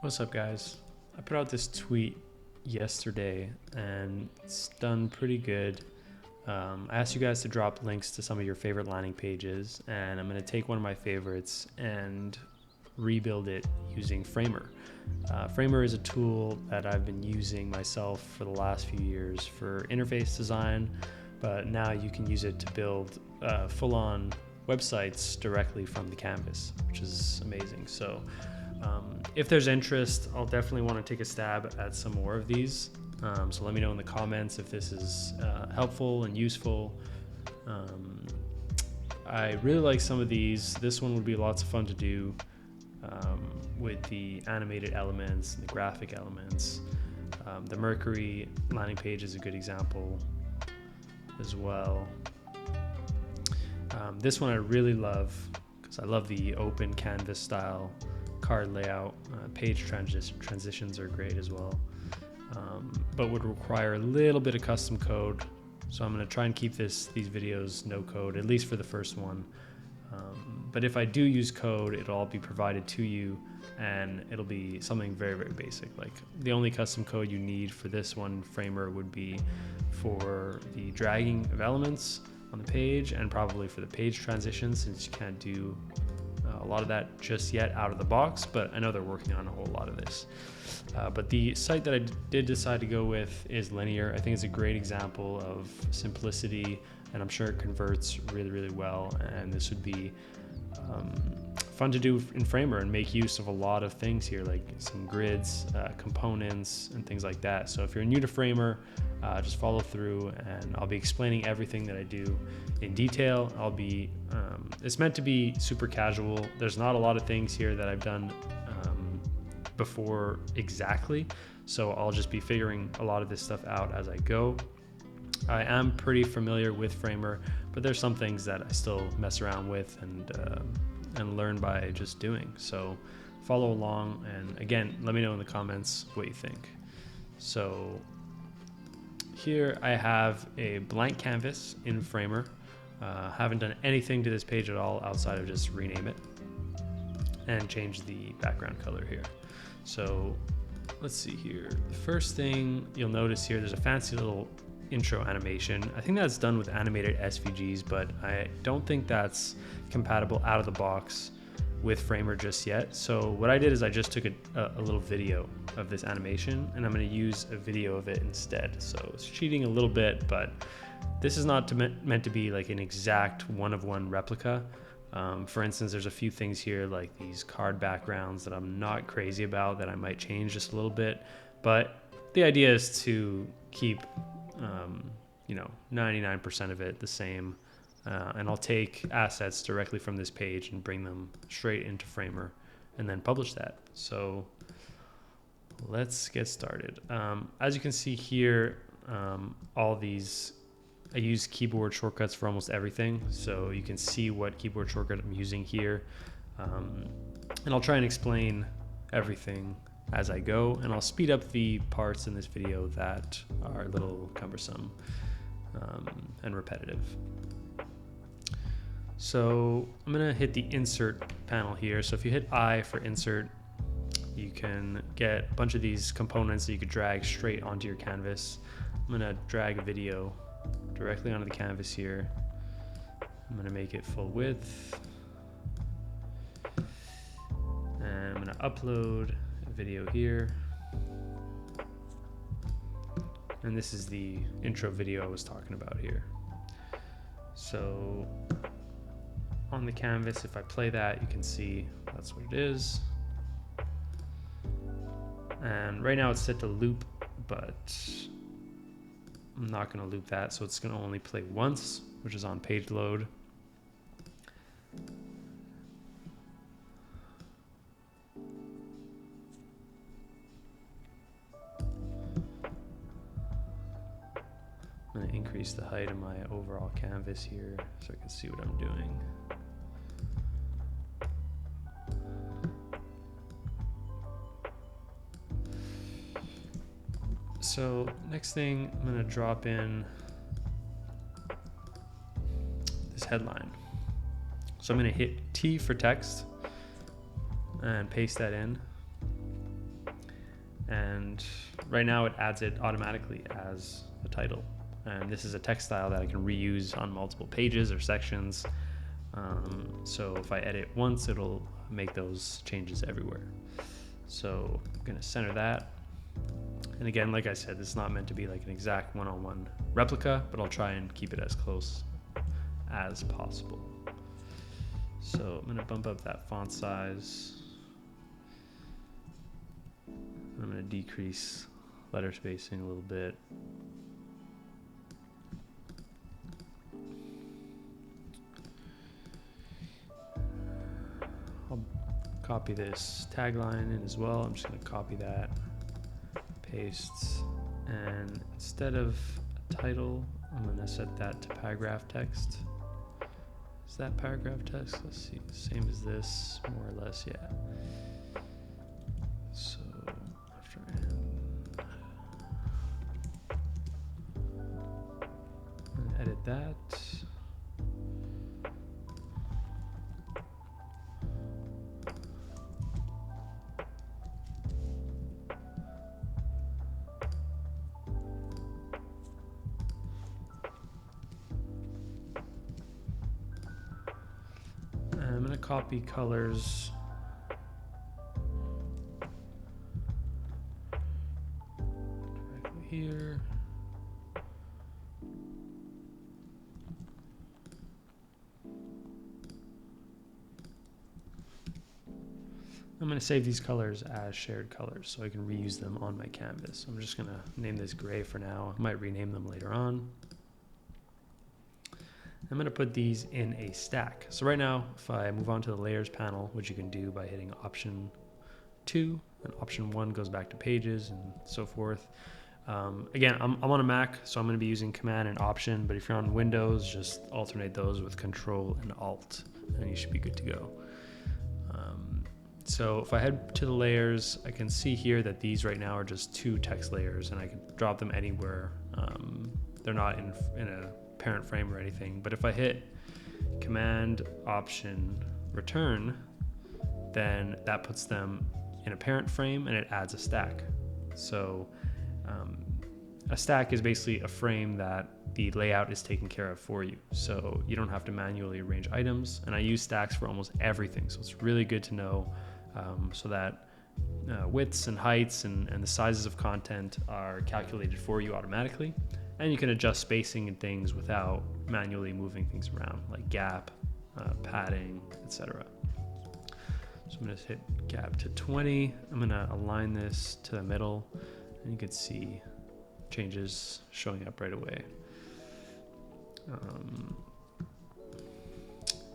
What's up, guys? I put out this tweet yesterday and it's done pretty good. I asked you guys to drop links to some of your favorite landing pages, and I'm going to take one of my favorites and rebuild it using Framer. Framer is a tool that I've been using myself for the last few years for interface design, but now you can use it to build full-on websites directly from the canvas, which is amazing. So if there's interest, I'll definitely want to take a stab at some more of these. So let me know in the comments if this is helpful and useful. I really like some of these. This one would be lots of fun to do with the animated elements, the graphic elements. The Mercury landing page is a good example as well. This one I really love because I love the open canvas style card layout. Page transitions are great as well, but would require a little bit of custom code. So I'm going to try and keep these videos no code, at least for the first one. But if I do use code, it'll all be provided to you, and it'll be something very, very basic. Like the only custom code you need for this one, Framer, would be for the dragging of elements on the page, and probably for the page transitions, since you can't do a lot of that just yet out of the box, but I know they're working on a whole lot of this. But the site that I did decide to go with is Linear. I think it's a great example of simplicity, and I'm sure it converts really, really well. And this would be fun to do in Framer and make use of a lot of things here, like some grids, components, and things like that. So if you're new to Framer, just follow through, and I'll be explaining everything that I do in detail. It's meant to be super casual. There's not a lot of things here that I've done before exactly, so I'll just be figuring a lot of this stuff out as I go. I am pretty familiar with Framer, but there's some things that I still mess around with and learn by just doing. So follow along, and again, let me know in the comments what you think. So here I have a blank canvas in Framer. Haven't done anything to this page at all outside of just rename it and change the background color here. So let's see here. The first thing you'll notice here, there's a fancy little intro animation. I think that's done with animated SVGs, but I don't think that's compatible out of the box with Framer just yet. So what I did is I just took a little video of this animation, and I'm going to use a video of it instead. So it's cheating a little bit, but this is not meant to be like an exact one-of-one replica. For instance, there's a few things here like these card backgrounds that I'm not crazy about, that I might change just a little bit, but the idea is to keep 99% of it the same. And I'll take assets directly from this page and bring them straight into Framer and then publish that. So let's get started. As you can see here, all these, I use keyboard shortcuts for almost everything. So you can see what keyboard shortcut I'm using here. And I'll try and explain everything as I go, and I'll speed up the parts in this video that are a little cumbersome and repetitive. So I'm gonna hit the insert panel here. So if you hit I for insert, you can get a bunch of these components that you could drag straight onto your canvas. I'm gonna drag a video directly onto the canvas here. I'm gonna make it full width, and I'm gonna upload a video here. And this is the intro video I was talking about here. So on the canvas, if I play that, you can see that's what it is. And right now it's set to loop, but I'm not going to loop that, so it's going to only play once, which is on page load. I'm going to increase the height of my overall canvas here so I can see what I'm doing. So next thing, I'm going to drop in this headline. So I'm going to hit T for text and paste that in. And right now it adds it automatically as a title. And this is a text style that I can reuse on multiple pages or sections. So if I edit once, it'll make those changes everywhere. So I'm gonna center that. And again, like I said, this is not meant to be like an exact one-on-one replica, but I'll try and keep it as close as possible. So I'm gonna bump up that font size. I'm gonna decrease letter spacing a little bit. I'll copy this tagline in as well. I'm just gonna copy that, paste, and instead of a title, I'm gonna set that to paragraph text. Is that paragraph text? Let's see, same as this, more or less, yeah. So after and edit that. I'm going to copy colors. Directly here. I'm going to save these colors as shared colors so I can reuse them on my canvas. So I'm just going to name this gray for now. I might rename them later on. I'm going to put these in a stack. So right now, if I move on to the layers panel, which you can do by hitting option 2, and option 1 goes back to pages and so forth. Again, I'm on a Mac, so I'm going to be using Command and Option, but if you're on Windows, just alternate those with Control and Alt, and you should be good to go. So if I head to the layers, I can see here that these right now are just 2 text layers, and I can drop them anywhere. They're not in a parent frame or anything, but if I hit Command Option Return, then that puts them in a parent frame and it adds a stack. So a stack is basically a frame that the layout is taken care of for you, so you don't have to manually arrange items. And I use stacks for almost everything, so it's really good to know, so that widths and heights and the sizes of content are calculated for you automatically. And you can adjust spacing and things without manually moving things around, like gap, padding, etc. So I'm going to hit gap to 20. I'm going to align this to the middle, and you can see changes showing up right away.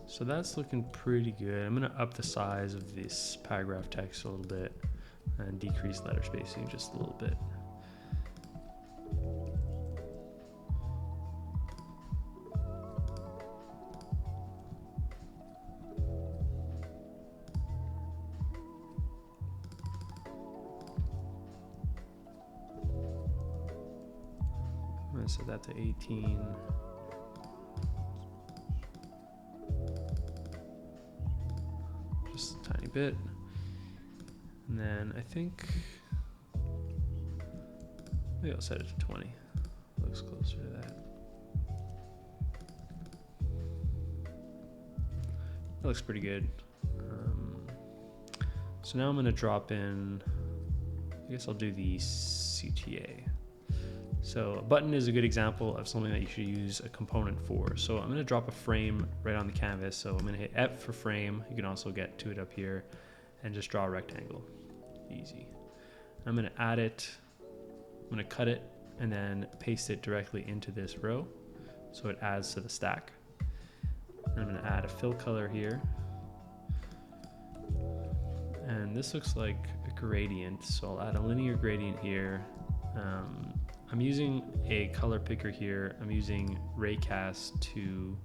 So that's looking pretty good. I'm going to up the size of this paragraph text a little bit and decrease letter spacing just a little bit. I'm going to set that to 18. Just a tiny bit. And then I think maybe I'll set it to 20. Looks closer to that. That looks pretty good. So now I'm going to drop in, I guess I'll do the CTA. So a button is a good example of something that you should use a component for. So I'm going to drop a frame right on the canvas. So I'm going to hit F for frame. You can also get to it up here and just draw a rectangle. Easy. I'm going to add it. I'm going to cut it and then paste it directly into this row, so it adds to the stack. And I'm going to add a fill color here. And this looks like a gradient, so I'll add a linear gradient here. I'm using a color picker here. I'm using Raycast to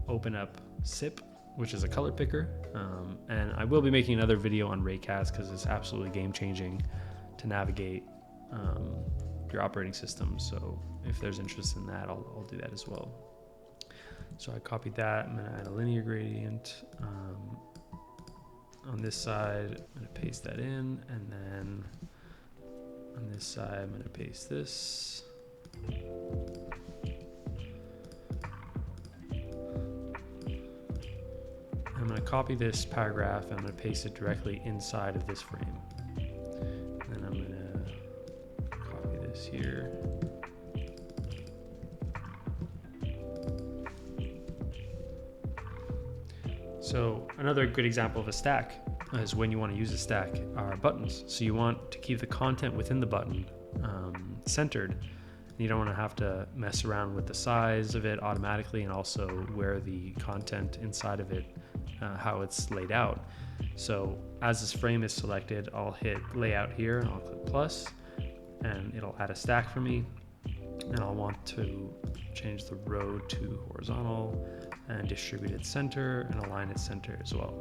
open up SIP, which is a color picker. And I will be making another video on Raycast because it's absolutely game-changing to navigate your operating system. So if there's interest in that, I'll do that as well. So I copied that. I'm going to add a linear gradient. on this side, I'm gonna paste that in, and then on this side, I'm gonna paste this. I'm gonna copy this paragraph, and I'm gonna paste it directly inside of this frame. And I'm gonna copy this here. So another good example of a stack is when you want to use a stack are buttons. So you want to keep the content within the button centered. You don't want to have to mess around with the size of it automatically, and also where the content inside of it, how it's laid out. So as this frame is selected, I'll hit layout here and I'll click plus, and it'll add a stack for me. And I'll want to change the row to horizontal and distribute it center and align it center as well.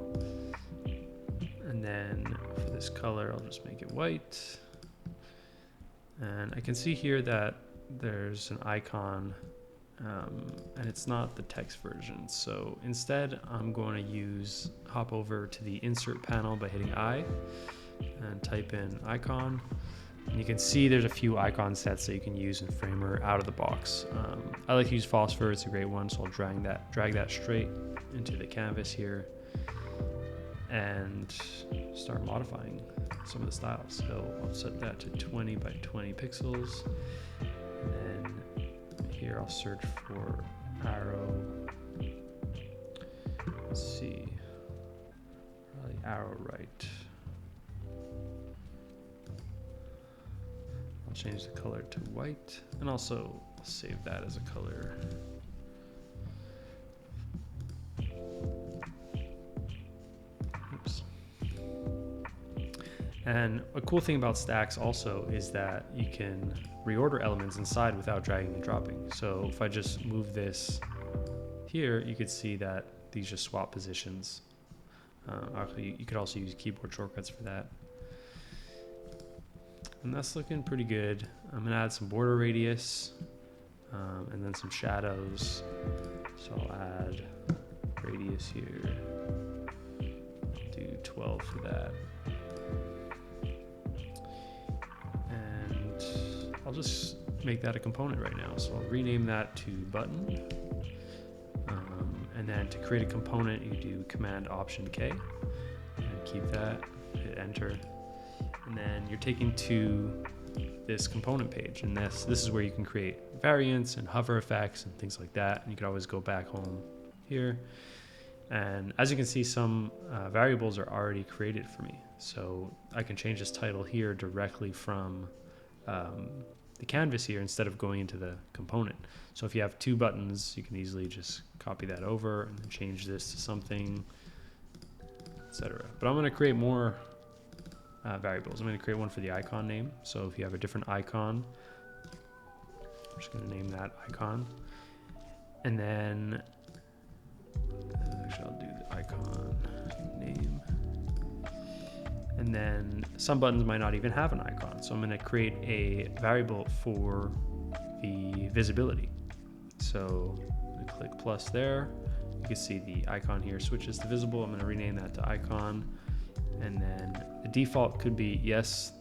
And then for this color, I'll just make it white. And I can see here that there's an icon and it's not the text version. So instead, I'm going to hop over to the insert panel by hitting I and type in icon. And you can see there's a few icon sets that you can use in Framer out of the box. I like to use Phosphor, it's a great one, so I'll drag that straight into the canvas here and start modifying some of the styles. So I'll set that to 20 by 20 pixels. And then here I'll search for arrow. Let's see, probably arrow right. I'll change the color to white, and also I'll save that as a color. Oops. And a cool thing about stacks also is that you can reorder elements inside without dragging and dropping. So if I just move this here, you could see that these just swap positions. Actually, you could also use keyboard shortcuts for that. And that's looking pretty good. I'm gonna add some border radius and then some shadows. So I'll add radius here. I'll do 12 for that. And I'll just make that a component right now. So I'll rename that to button. And then to create a component, you do Command Option K and keep that, hit enter. And then you're taken to this component page, and this is where you can create variants and hover effects and things like that. And you can always go back home here. And as you can see, some variables are already created for me. So I can change this title here directly from the canvas here instead of going into the component. So if you have two buttons, you can easily just copy that over and then change this to something, etc. But I'm going to create more variables. I'm going to create one for the icon name. So if you have a different icon, I'm just going to name that icon. And then actually I'll do the icon name. And then some buttons might not even have an icon. So I'm going to create a variable for the visibility. So I'm going to click plus there. You can see the icon here switches to visible. I'm going to rename that to icon. And then the default could be yes,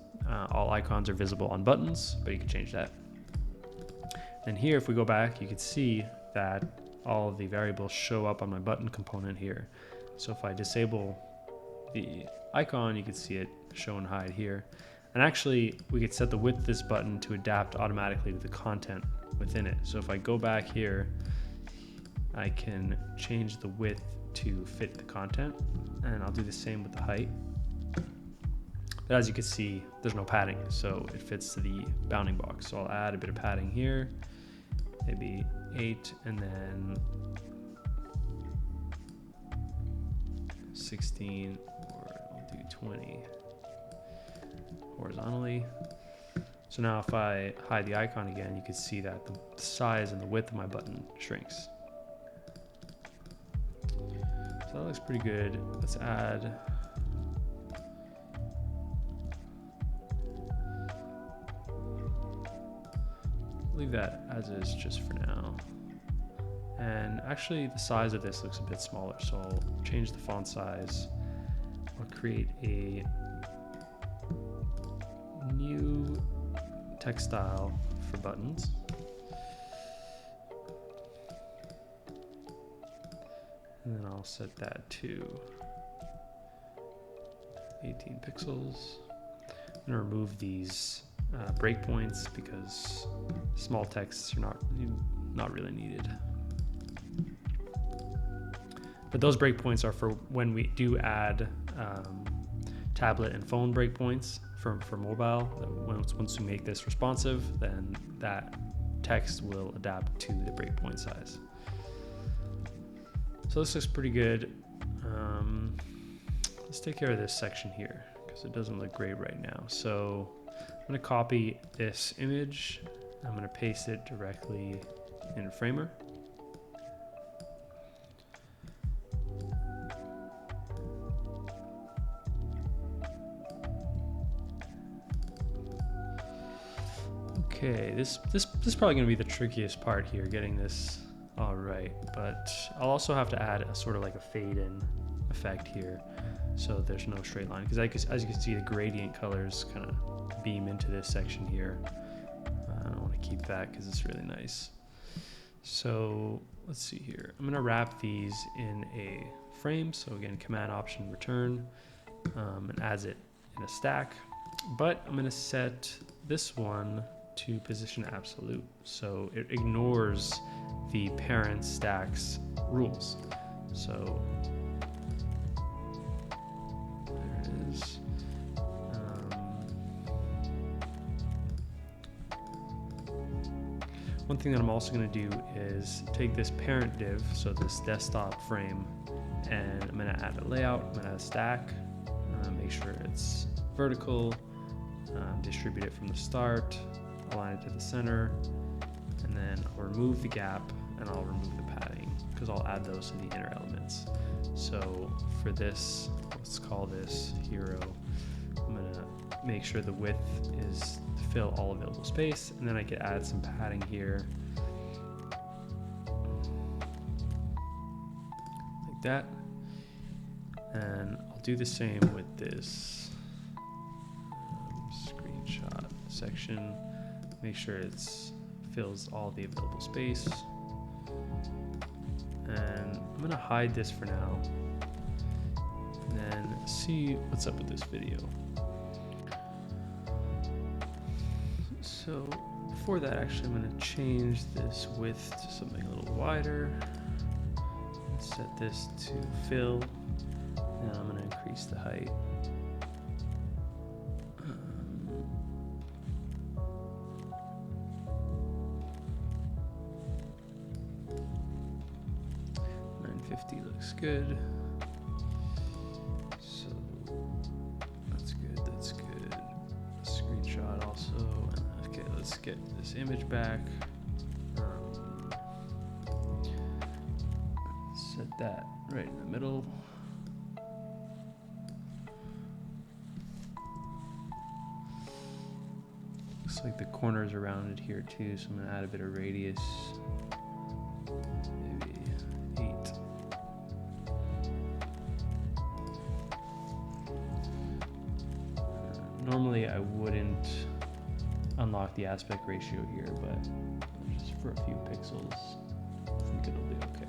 all icons are visible on buttons, but you can change that. And here, if we go back, you can see that all of the variables show up on my button component here. So if I disable the icon, you can see it show and hide here. And actually, we could set the width of this button to adapt automatically to the content within it. So if I go back here, I can change the width to fit the content, and I'll do the same with the height. But as you can see, there's no padding, so it fits to the bounding box. So I'll add a bit of padding here, maybe 8, and then 16, or I'll do 20 horizontally. So now if I hide the icon again, you can see that the size and the width of my button shrinks. So that looks pretty good. Let's add leave that as is just for now. And actually the size of this looks a bit smaller, so I'll change the font size. I'll create a new text style for buttons. And then I'll set that to 18 pixels. I'm gonna remove these breakpoints because small texts are not really needed. But those breakpoints are for when we do add tablet and phone breakpoints for mobile. Once we make this responsive, then that text will adapt to the breakpoint size. So this looks pretty good. Let's take care of this section here because it doesn't look great right now. So I'm going to copy this image. I'm going to paste it directly in Framer. Okay, this is probably going to be the trickiest part here, getting this all right, but I'll also have to add a sort of like a fade in effect here so there's no straight line, because as you can see, the gradient colors kind of beam into this section here. I don't want to keep that because it's really nice. So let's see here. I'm going to wrap these in a frame. So again, Command Option Return, and adds it in a stack, but I'm going to set this one to position absolute, so it ignores the parent stack's rules. So there it is. One thing that I'm also going to do is take this parent div, so this desktop frame, and I'm going to add a layout. I'm going to add a stack, make sure it's vertical, distribute it from the start, align it to the center, and then I'll remove the gap and I'll remove the padding because I'll add those to the inner elements. So for this, let's call this hero. I'm gonna make sure the width is to fill all available space, and then I could add some padding here like that. And I'll do the same with this screenshot section. Make sure it's fills all the available space. And I'm gonna hide this for now and then see what's up with this video. So before that, actually, I'm gonna change this width to something a little wider. Set this to fill, and I'm gonna increase the height. 50 looks good. So that's good, that's good. Screenshot also. Okay, let's get this image back. Set that right in the middle. Looks like the corners are rounded here too, so I'm gonna add a bit of radius. Maybe 8. Normally I wouldn't unlock the aspect ratio here, but just for a few pixels, I think it'll be okay.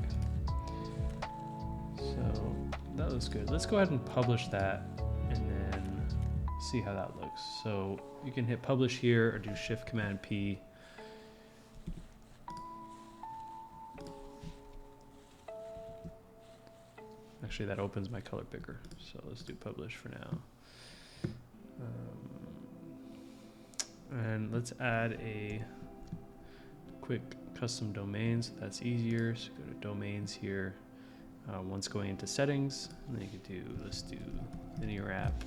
So that looks good. Let's go ahead and publish that and then see how that looks. So you can hit publish here or do Shift Command P. Actually, that opens my color picker. So let's do publish for now. And let's add a quick custom domain, so that's easier. So go to domains here. Once going into settings, and then you could do, let's do linear app.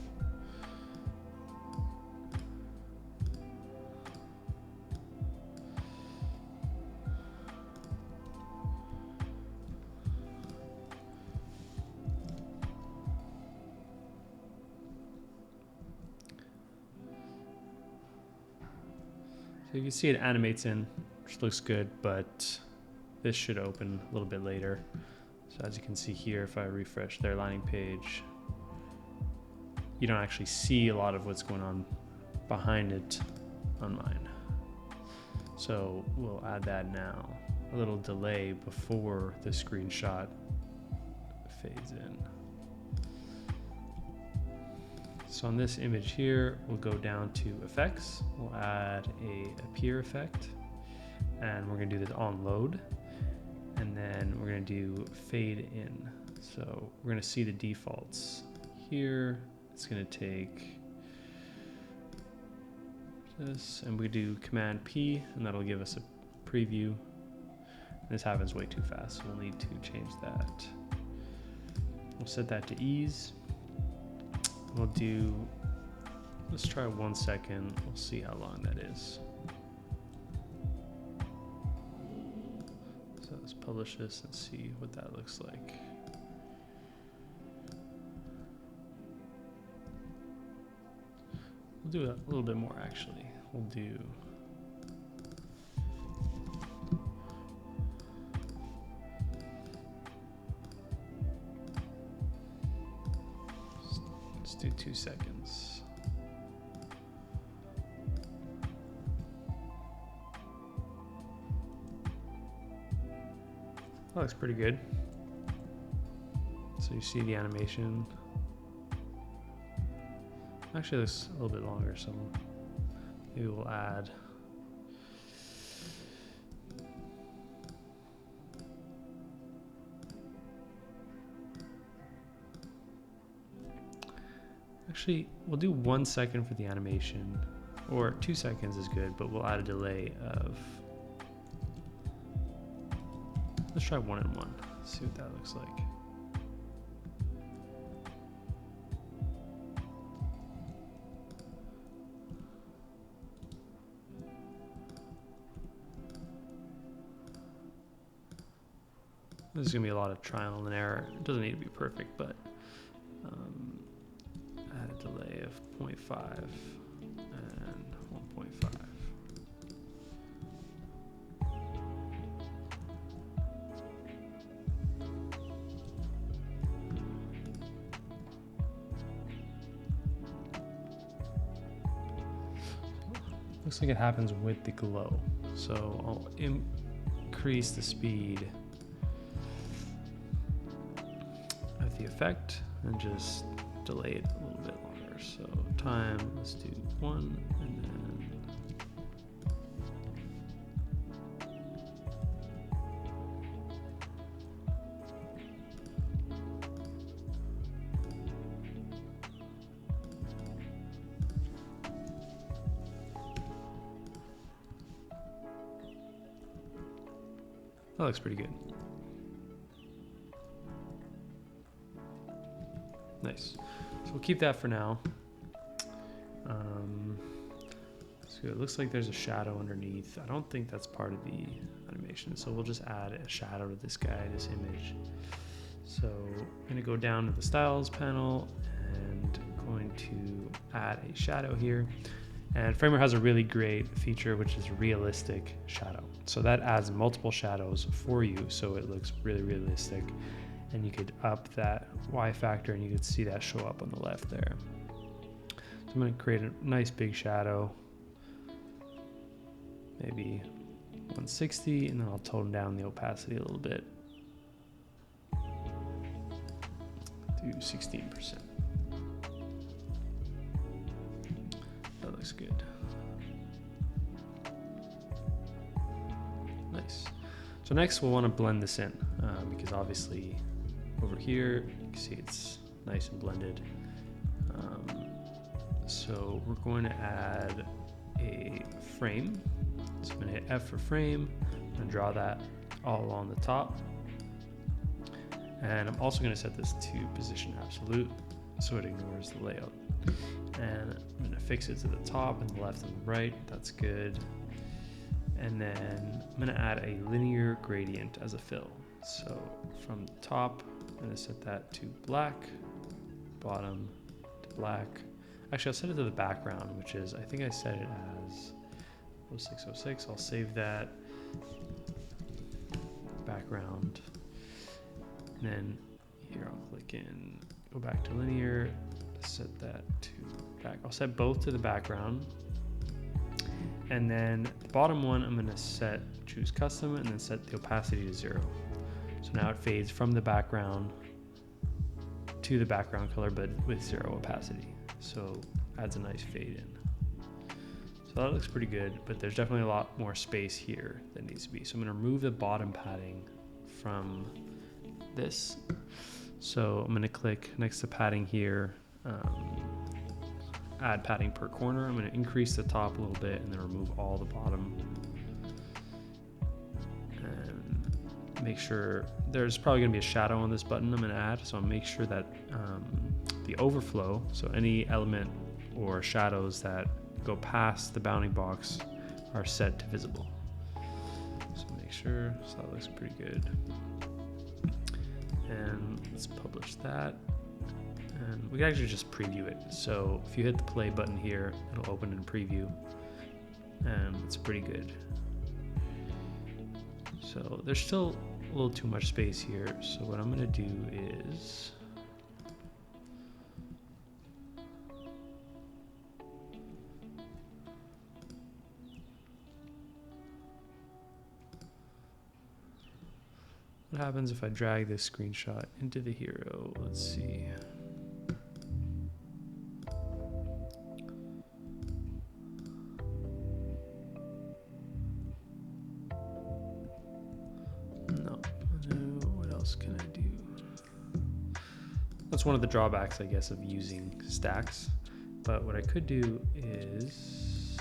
So you can see it animates in, which looks good, but this should open a little bit later. So as you can see here, if I refresh their landing page, you don't actually see a lot of what's going on behind it on mine. So we'll add that now. A little delay before the screenshot fades in. So on this image here, we'll go down to effects. We'll add a appear effect, and we're gonna do this on load. And then we're gonna do fade in. So we're gonna see the defaults here. It's gonna take this, and we do Command P, and that'll give us a preview. This happens way too fast, so we'll need to change that. We'll set that to ease. We'll do, let's try 1 second. We'll see how long that is. So let's publish this and see what that looks like. We'll do a little bit more actually. We'll do let's do 2 seconds. That looks pretty good. So you see the animation. Actually, it looks a little bit longer, so maybe we'll add. Actually, we'll do 1 second for the animation, or 2 seconds is good, but we'll add a delay of, let's try 1 and 1, see what that looks like. This is gonna be a lot of trial and error. It doesn't need to be perfect, but add a delay of 0.5 and 1.5. Looks like it happens with the glow. So I'll increase the speed of the effect and just delay it a little bit longer. So time, let's do 1, and then that looks pretty good. Nice. So we'll keep that for now. So it looks like there's a shadow underneath. I don't think that's part of the animation, so we'll just add a shadow to this guy, this image. So I'm gonna go down to the styles panel and going to add a shadow here. And Framer has a really great feature, which is realistic shadow. So that adds multiple shadows for you, so it looks really realistic. And you could up that Y factor and you could see that show up on the left there. So I'm gonna create a nice big shadow, maybe 160, and then I'll tone down the opacity a little bit to 16%. That looks good. Nice. So next we'll want to blend this in because obviously over here you can see it's nice and blended. So we're going to add a frame. So I'm going to hit F for frame and draw that all along the top. And I'm also going to set this to position absolute so it ignores the layout. And I'm going to fix it to the top and the left and the right. That's good. And then I'm going to add a linear gradient as a fill. So from the top, I'm going to set that to black, bottom to black. Actually, I'll set it to the background, which is, I think I set it as 0606. I'll save that background. And then here I'll click in, go back to linear, set that to back. I'll set both to the background. And then the bottom one, I'm gonna choose custom and then set the opacity to 0. So now it fades from the background to the background color, but with 0 opacity. So adds a nice fade in. So that looks pretty good, but there's definitely a lot more space here that needs to be. So I'm gonna remove the bottom padding from this. So I'm gonna click next to padding here, add padding per corner. I'm gonna increase the top a little bit and then remove all the bottom. And make sure, there's probably gonna be a shadow on this button I'm gonna add. So I'll make sure that the overflow, so any element or shadows that go past the bounding box are set to visible. So make sure, so that looks pretty good. And let's publish that. And we can actually just preview it. So if you hit the play button here, it'll open in preview, and it's pretty good. So there's still a little too much space here. So what I'm gonna do is, what happens if I drag this screenshot into the hero? Let's see. No, what else can I do? That's one of the drawbacks, I guess, of using stacks. But what I could do is,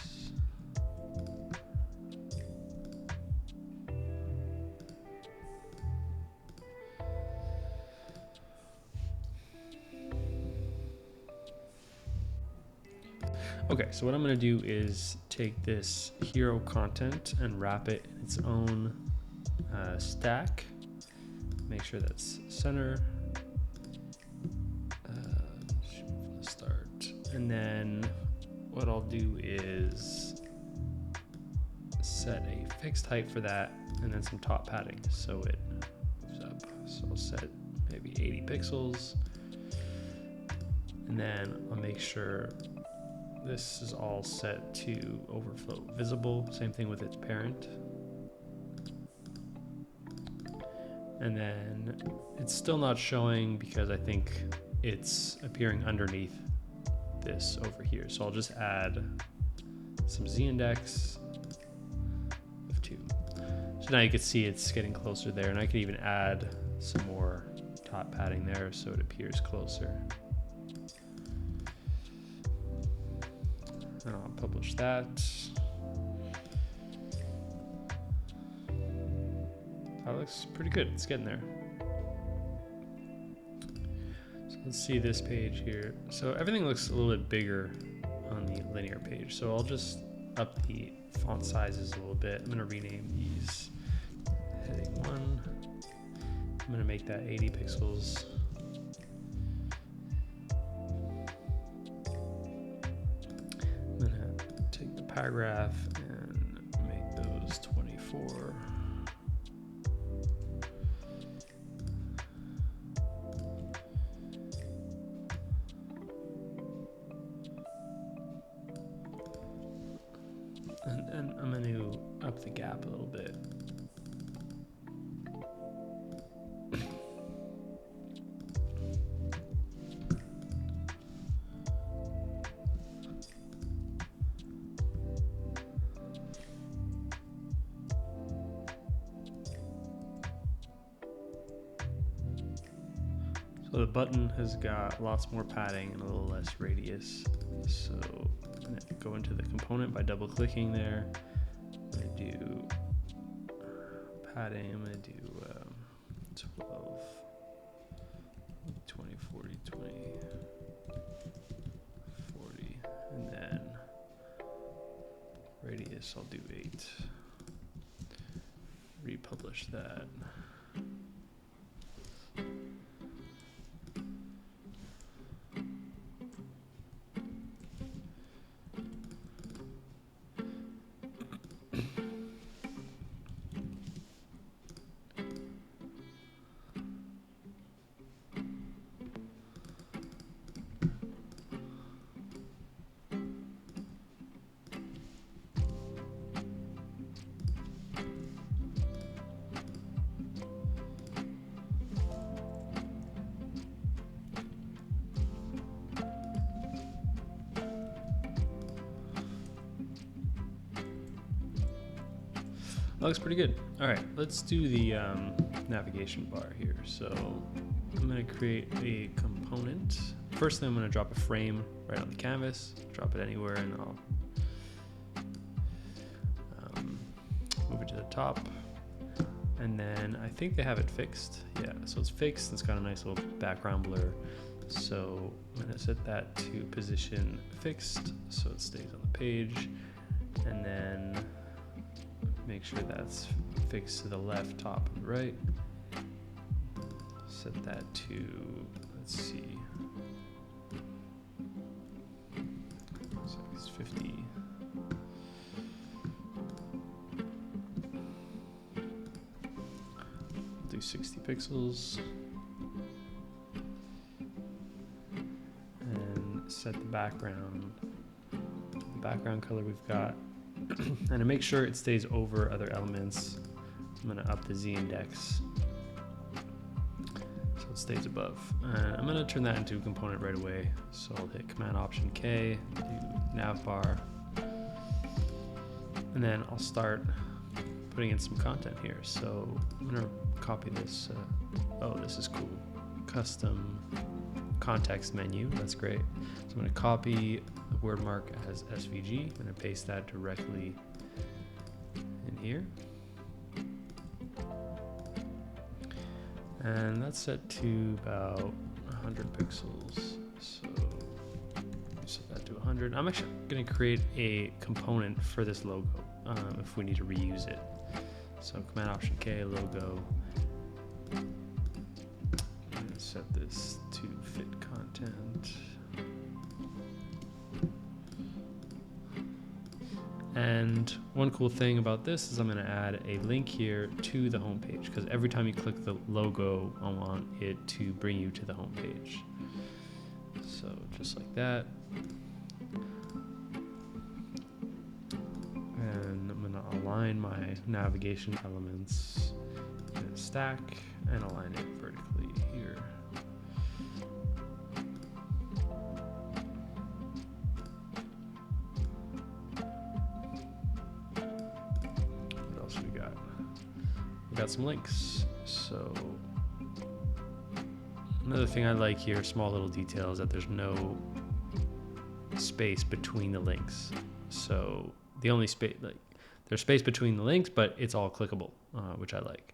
okay, so what I'm gonna do is take this hero content and wrap it in its own stack. Make sure that's center. Shoot from the start. And then what I'll do is set a fixed height for that and then some top padding so it moves up. So I'll set maybe 80 pixels. And then I'll make sure this is all set to overflow visible. Same thing with its parent. And then it's still not showing because I think it's appearing underneath this over here. So I'll just add some z-index of 2. So now you can see it's getting closer there, and I can even add some more top padding there so it appears closer. And I'll publish that. That looks pretty good. It's getting there. So let's see this page here. So everything looks a little bit bigger on the linear page. So I'll just up the font sizes a little bit. I'm going to rename these heading 1. I'm going to make that 80 pixels. I'm going to take the paragraph and make those 24. And I'm going to up the gap a little bit. So the button has got lots more padding and a little less radius. So I'm going to go into the component by double clicking there. I'm going to do padding. I'm going to do 12, 20, 40, 20, 40, and then radius I'll do 8. Republish that. That looks pretty good. All right, let's do the navigation bar here. So I'm gonna create a component. First thing, I'm gonna drop a frame right on the canvas, drop it anywhere, and I'll move it to the top. And then I think they have it fixed. Yeah, so it's fixed. It's got a nice little background blur. So I'm gonna set that to position fixed so it stays on the page. And then make sure that's fixed to the left, top, and right. Set that to, let's see, so it's 50. Do 60 pixels. And set the background color we've got. And to make sure it stays over other elements, I'm going to up the Z index so it stays above. And I'm going to turn that into a component right away. So I'll hit Command Option K, do Navbar, and then I'll start putting in some content here. So I'm going to copy this. Oh, this is cool. Custom context menu. That's great. So I'm going to copy the word mark as SVG. I'm going to paste that directly in here. And that's set to about 100 pixels. So set that to 100. I'm actually going to create a component for this logo if we need to reuse it. So Command Option K, logo. I'm going to set this to fit content. And one cool thing about this is I'm going to add a link here to the home page, because every time you click the logo, I want it to bring you to the home page. So just like that. And I'm going to align my navigation elements in a stack and align it vertically here. We got some links. So another thing I like here, small little detail, is that there's no space between the links. So the only space, like there's space between the links, but it's all clickable, which I like.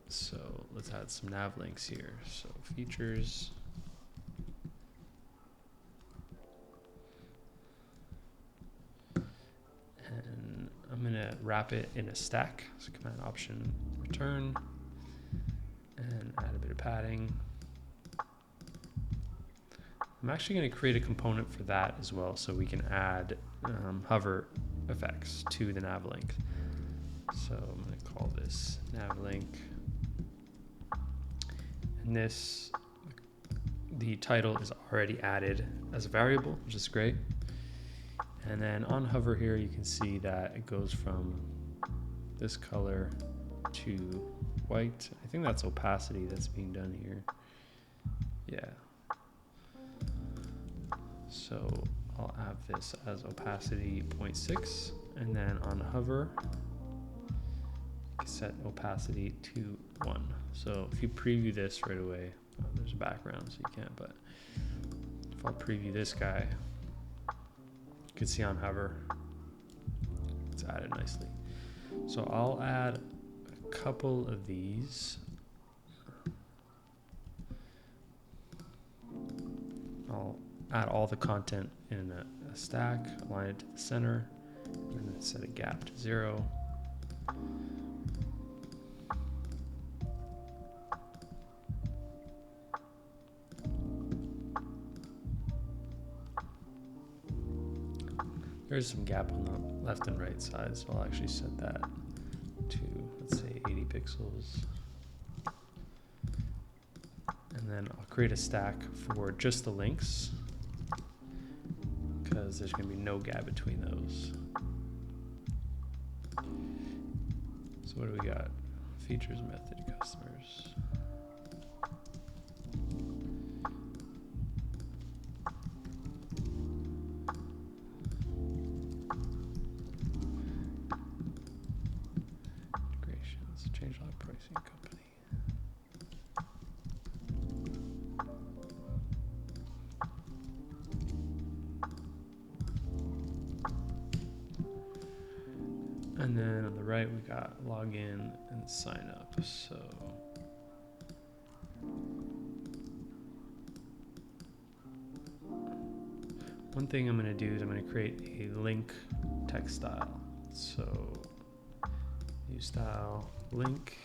So let's add some nav links here. So features. And I'm gonna wrap it in a stack. So Command Option Return, and add a bit of padding. I'm actually gonna create a component for that as well, so we can add hover effects to the nav link. So I'm gonna call this nav link, and this, the title is already added as a variable, which is great. And then on hover here, you can see that it goes from this color to white. I think that's opacity that's being done here. Yeah. So I'll have this as opacity 0.6, and then on hover, set opacity to 1. So if you preview this right away, there's a background so you can't, but if I'll preview this guy, you can see on hover, it's added nicely. So I'll add a couple of these. I'll add all the content in a stack, align it to the center, and then set a gap to 0. There's some gap on the left and right side, so I'll actually set that to, let's say, 80 pixels. And then I'll create a stack for just the links, because there's going to be no gap between those. So what do we got? Features, method, customers. company. And then on the right, we got log in and sign up. So one thing I'm going to do is I'm going to create a link text style. So new style, link.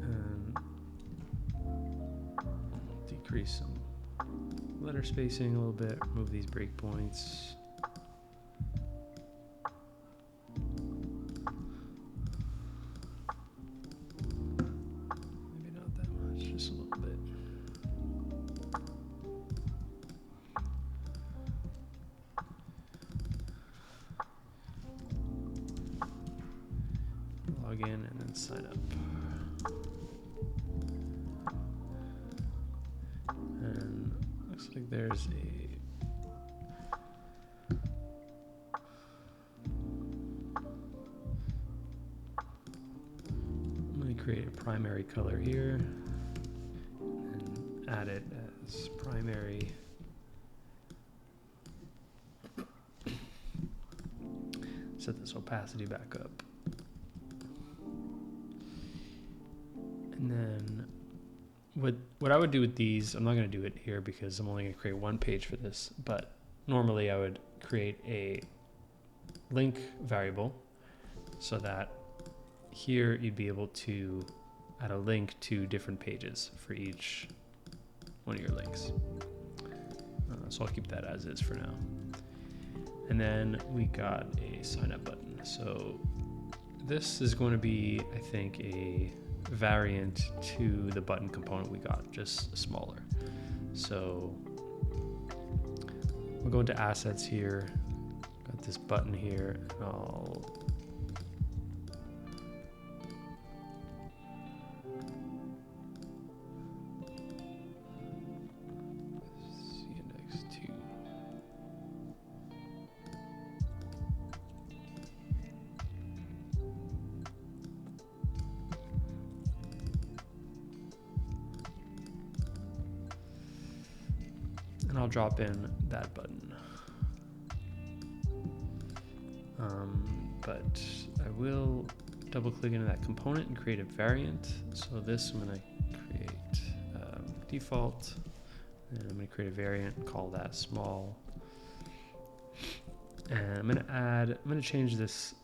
And decrease some letter spacing a little bit, remove these breakpoints. Maybe not that much, just a little bit. Log in and then sign up. And looks like there's I'm going to create a primary color here and add it as primary. Set this opacity back up. And then what I would do with these, I'm not going to do it here because I'm only going to create one page for this, but normally I would create a link variable so that here you'd be able to add a link to different pages for each one of your links. So I'll keep that as is for now. And then we got a sign up button. So this is going to be, I think, a variant to the button component we got, just smaller. So we'll go into assets here, got this button here, and I'll see you next to. And I'll drop in that button. But I will double click into that component and create a variant. So this I'm going to create default, and I'm going to create a variant and call that small. And I'm going to change this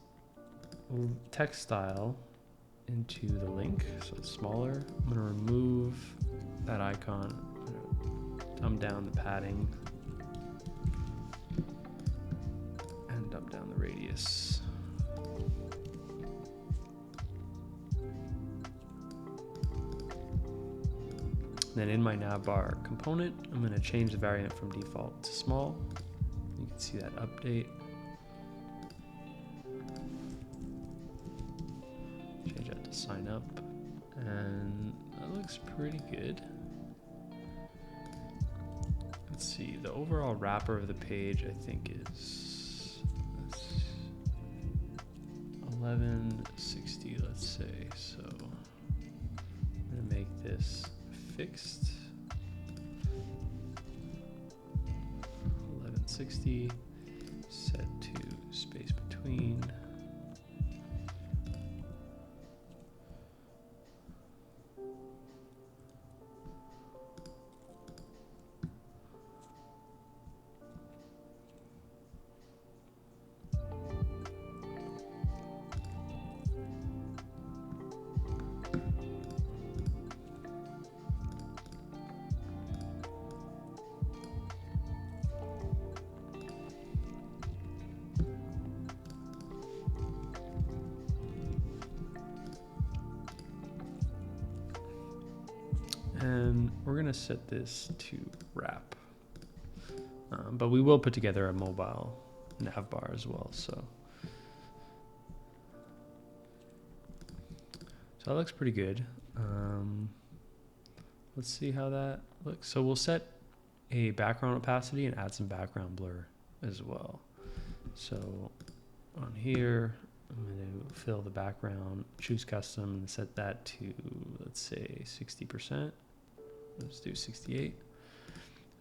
text style into the link, so it's smaller. I'm going to remove that icon. Dumb down the padding and dumb down the radius. Then in my Navbar component, I'm going to change the variant from default to small. You can see that update. Change that to sign up, and that looks pretty good. Let's see, the overall wrapper of the page I think is 1160, let's say. So I'm going to make this fixed 1160, set to space between. And we're going to set this to wrap. But we will put together a mobile navbar as well. So that looks pretty good. Let's see how that looks. So we'll set a background opacity and add some background blur as well. So on here, I'm going to fill the background, choose custom, and set that to, let's say, 60%. Let's do 68.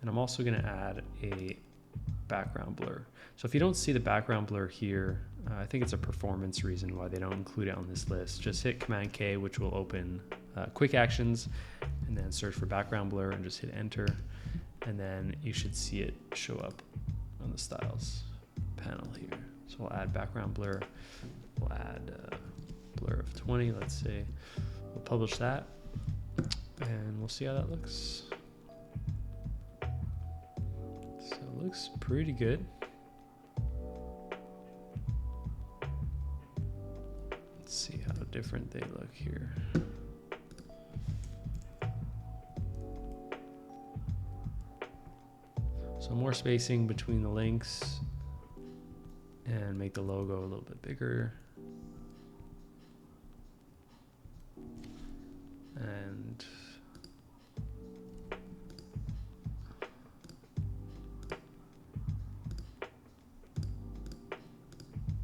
And I'm also going to add a background blur. So if you don't see the background blur here, I think it's a performance reason why they don't include it on this list. Just hit Command K, which will open quick actions, and then search for background blur and just hit enter. And then you should see it show up on the styles panel here. So we'll add background blur. We'll add blur of 20, let's say. We'll publish that, and we'll see how that looks. So it looks pretty good. Let's see how different they look here. So more spacing between the links and make the logo a little bit bigger. And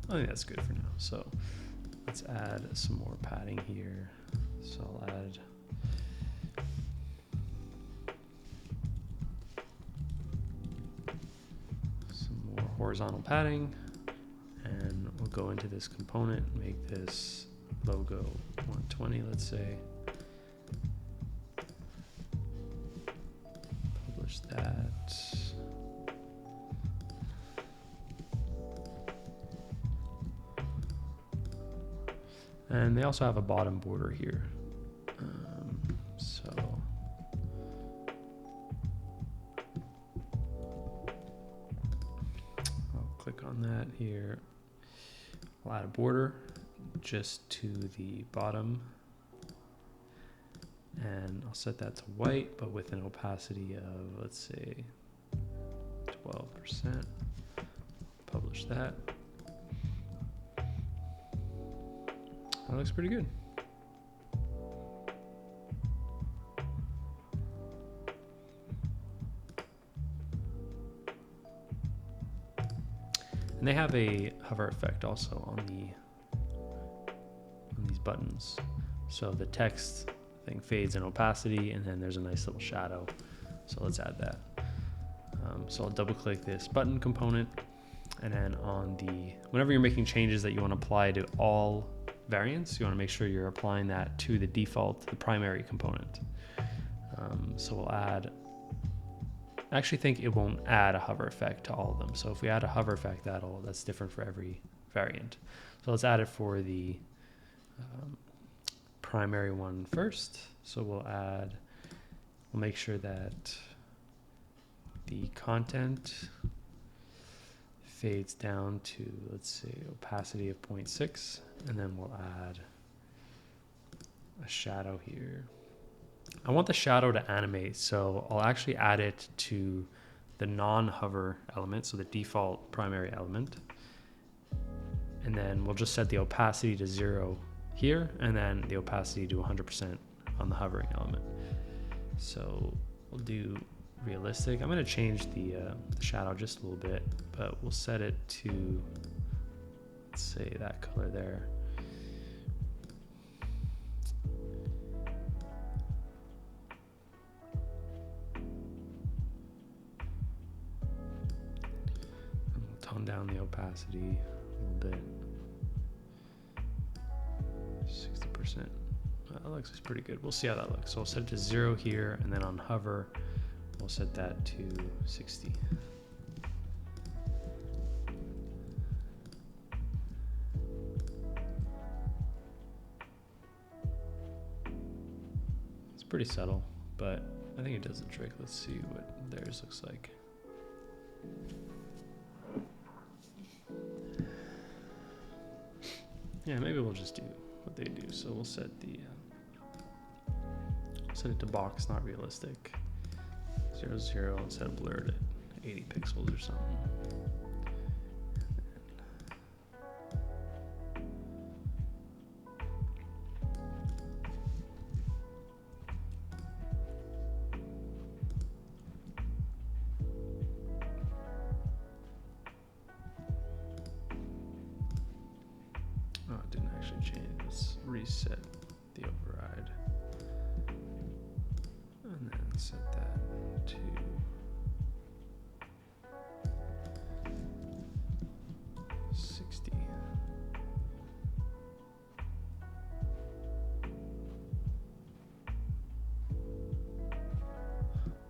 I think that's good for now. So let's add some more padding here. So I'll add some more horizontal padding, and we'll go into this component, make this logo 120, let's say. Publish that. And they also have a bottom border here. So I'll click on that here. I'll add a border just to the bottom. And I'll set that to white, but with an opacity of, let's say, 12%. Publish that. That looks pretty good. And they have a hover effect also on these buttons. So the text thing fades in opacity, and then there's a nice little shadow. So let's add that. So I'll double click this button component, and then on whenever you're making changes that you want to apply to all variants, you want to make sure you're applying that to the default, the primary component. So we'll add, I actually think it won't add a hover effect to all of them. So if we add a hover effect, that's different for every variant. So let's add it for the primary one first. So we'll make sure that the content fades down to, let's say, opacity of 0.6, and then we'll add a shadow here. I want the shadow to animate, so I'll actually add it to the non-hover element, so the default primary element, and then we'll just set the opacity to 0 here, and then the opacity to 100% on the hovering element. So we'll do realistic. I'm going to change the shadow just a little bit, but we'll set it to, let's say, that color there. And we'll tone down the opacity a little bit. 60%. That looks pretty good. We'll see how that looks. So I'll set it to 0 here, and then on hover, we'll set that to 60. It's pretty subtle, but I think it does the trick. Let's see what theirs looks like. Yeah, maybe we'll just do what they do. So we'll set it to box, not realistic. 0, 0, and set a blur to 80 pixels or something.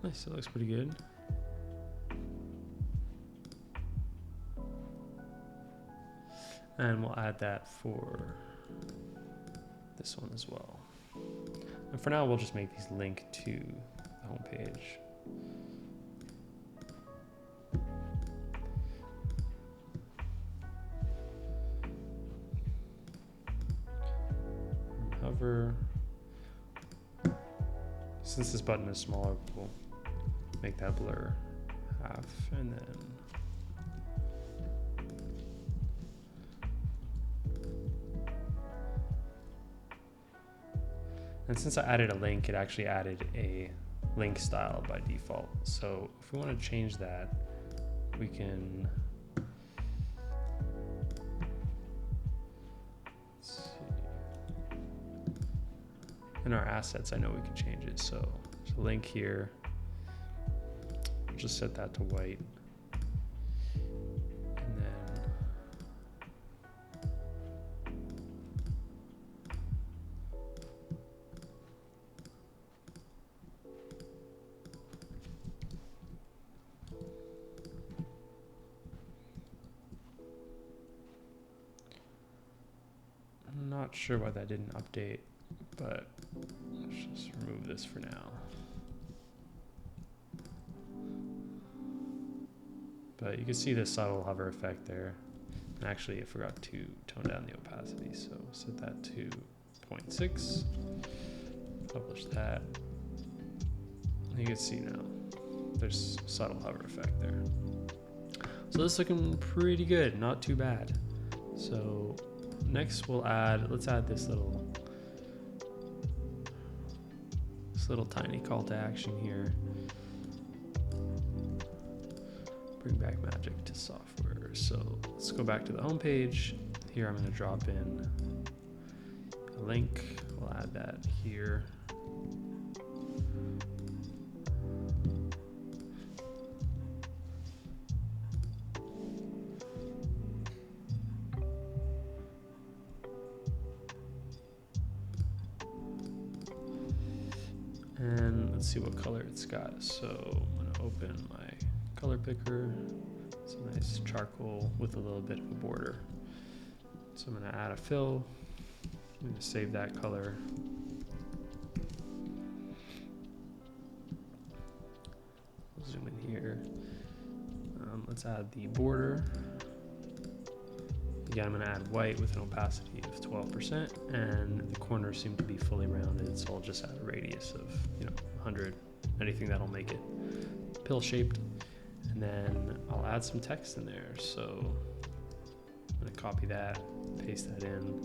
Nice, that looks pretty good. And we'll add that for this one as well. And for now, we'll just make these link to the home page. Hover. Since this button is smaller, we'll make that blur half, and then since I added a link, it actually added a link style by default. So if we want to change that, we can, let's see. In our assets, I know we can change it. So there's a link here. I'll just set that to white. And then I'm not sure why that didn't update, but let's just remove this for now. But you can see the subtle hover effect there. And actually, I forgot to tone down the opacity, so set that to 0.6. Publish that. And you can see now there's subtle hover effect there. So this is looking pretty good, not too bad. So next we'll add, let's add this little tiny call to action here. Bring back magic to software. So let's go back to the home page. Here I'm going to drop in a link. We'll add that here. And let's see what color it's got. So I'm going to open my color picker. It's a nice charcoal with a little bit of a border. So I'm going to add a fill. I'm going to save that color. We'll zoom in here. Let's add the border. Again, I'm going to add white with an opacity of 12%, and the corners seem to be fully rounded, so I'll just add a radius of 100, anything that'll make it pill shaped. And then I'll add some text in there. So I'm going to copy that, paste that in.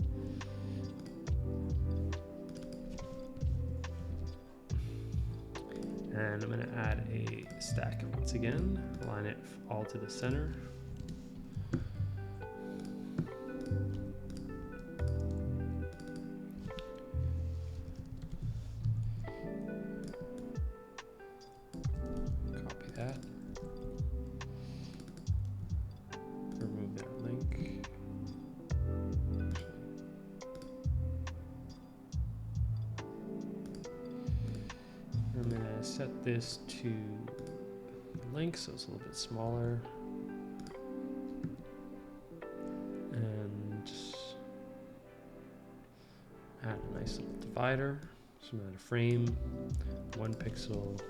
And I'm going to add a stack once again, align it all to the center. Copy that. Remove that link. I'm going to set this to the link so it's a little bit smaller. And add a nice little divider. So I'm going to add a frame, 1 pixel,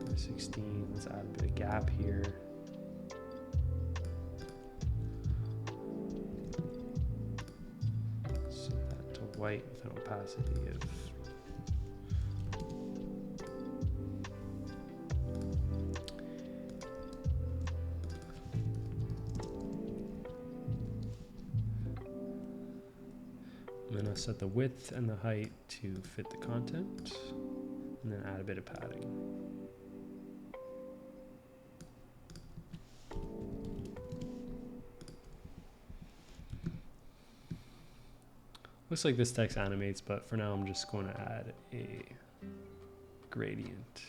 by 16. Let's add a bit of gap here. Set that to white with an opacity of 'm going to set the width and the height to fit the content, and then add a bit of padding. Looks like this text animates, but for now I'm just going to add a gradient.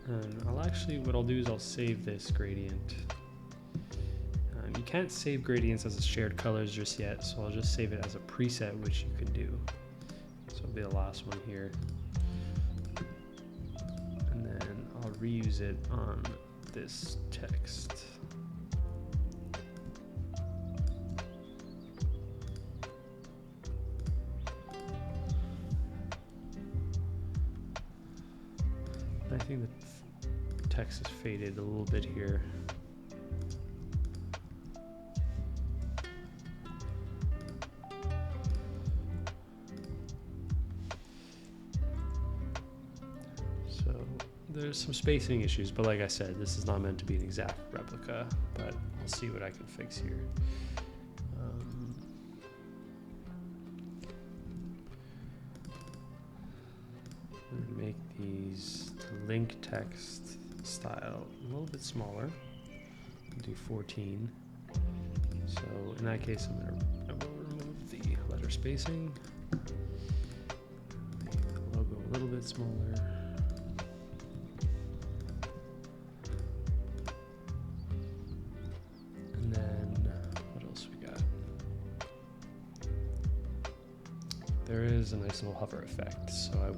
And what I'll do is I'll save this gradient. You can't save gradients as a shared colors just yet, so I'll just save it as a preset, which you can do. So it'll be the last one here. And then I'll reuse it on this text. I think the text is faded a little bit here. So there's some spacing issues, but like I said, this is not meant to be an exact replica, but I'll see what I can fix here. Make these link text style a little bit smaller. Do 14. So in that case, I will remove the letter spacing. Make the logo a little bit smaller. And then what else we got? There is a nice little hover effect, so I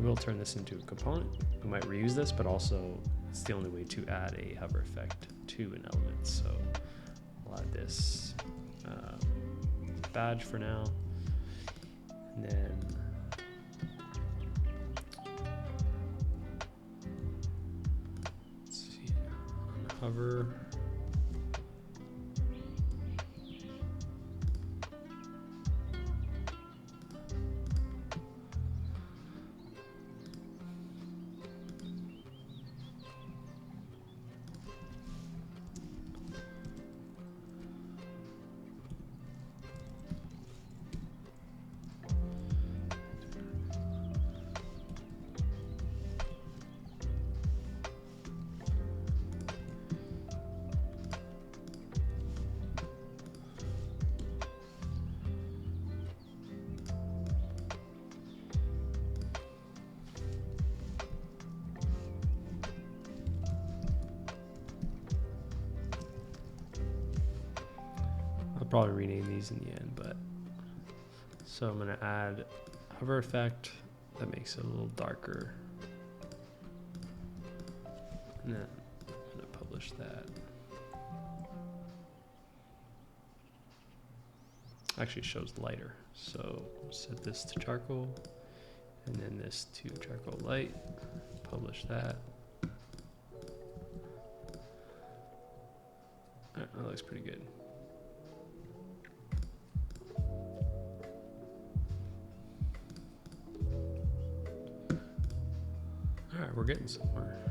will turn this into a component. We might reuse this, but also it's the only way to add a hover effect to an element. So I'll add this badge for now, and then let's see, on hover. I'll probably rename these in the end, but so I'm gonna add hover effect that makes it a little darker, and then I'm gonna publish that. Actually, it shows lighter, so set this to charcoal, and then this to charcoal light. Publish that. Alright, that looks pretty good. Alright, we're getting somewhere.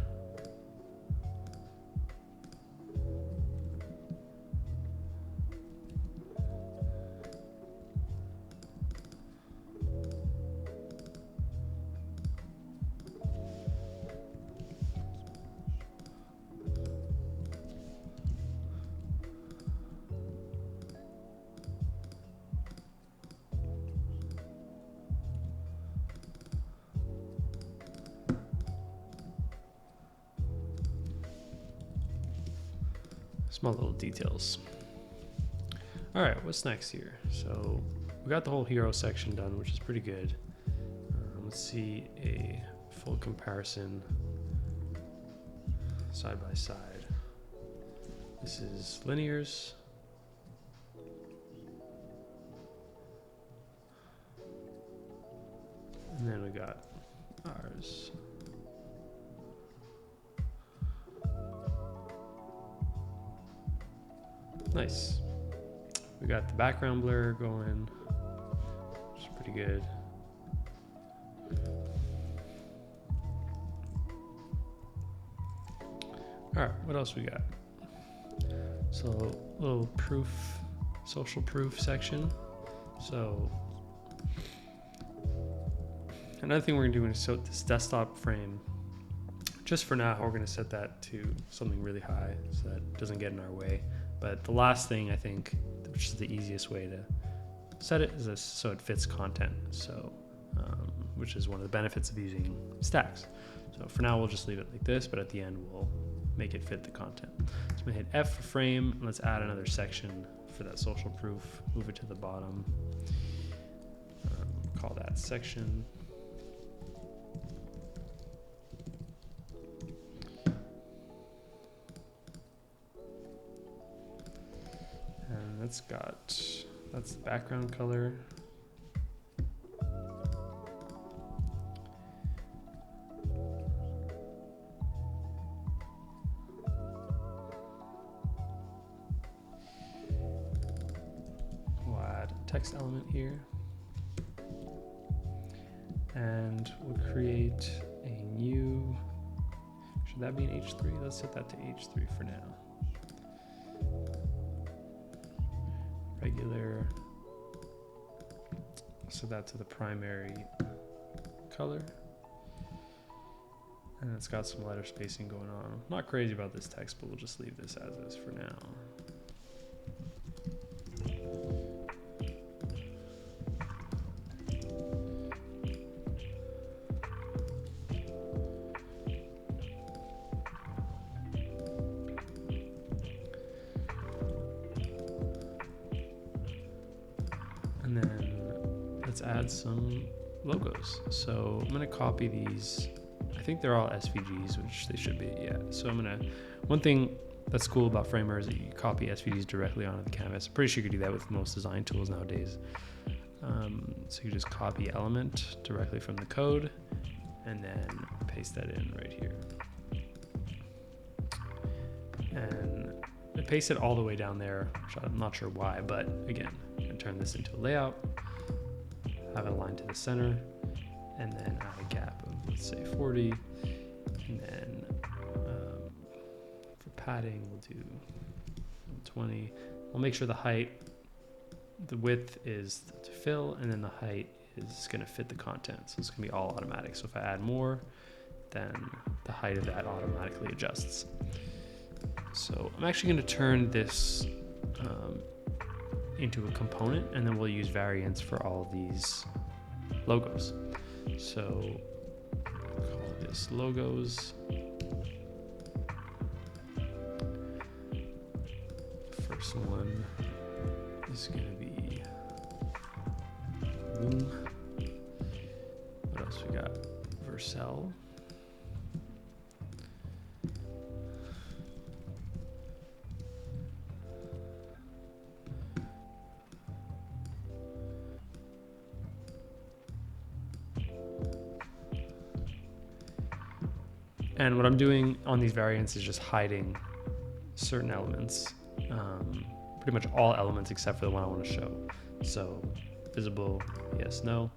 Small little details. All right, what's next here? So we got the whole hero section done, which is pretty good. Let's see a full comparison side by side. This is linears. And then we got ours. Nice. We got the background blur going, which is pretty good. All right, what else we got? So a little proof, social proof section. So another thing we're gonna do is set this desktop frame. Just for now, we're gonna set that to something really high so that it doesn't get in our way. But the last thing, I think, which is the easiest way to set it, is this, so it fits content. So, which is one of the benefits of using stacks. So for now, we'll just leave it like this, but at the end, we'll make it fit the content. So I'm gonna hit F for frame, and let's add another section for that social proof. Move it to the bottom. Call that section. And that's the background color. We'll add a text element here. And we'll create a new, should that be an H3? Let's set that to H3 for now. Regular, set that to the primary color. And it's got some letter spacing going on. I'm not crazy about this text, but we'll just leave this as is for now. And then let's add some logos. So I'm gonna copy these. I think they're all SVGs, which they should be, yeah. So one thing that's cool about Framer is that you copy SVGs directly onto the canvas. I'm pretty sure you could do that with most design tools nowadays. So you just copy element directly from the code and then paste that in right here. And I paste it all the way down there, which I'm not sure why, but again, I'm gonna turn this into a layout, have it aligned to the center, and then add a gap of, let's say, 40. And then for padding, we'll do 20. We'll make sure the width is to fill, and then the height is gonna fit the content. So it's gonna be all automatic. So if I add more, then the height of that automatically adjusts. So I'm actually going to turn this into a component, and then we'll use variants for all of these logos. So call this logos. First one is going to be boom. What else we got? Vercel. And what I'm doing on these variants is just hiding certain elements, pretty much all elements except for the one I want to show. So visible, yes, no.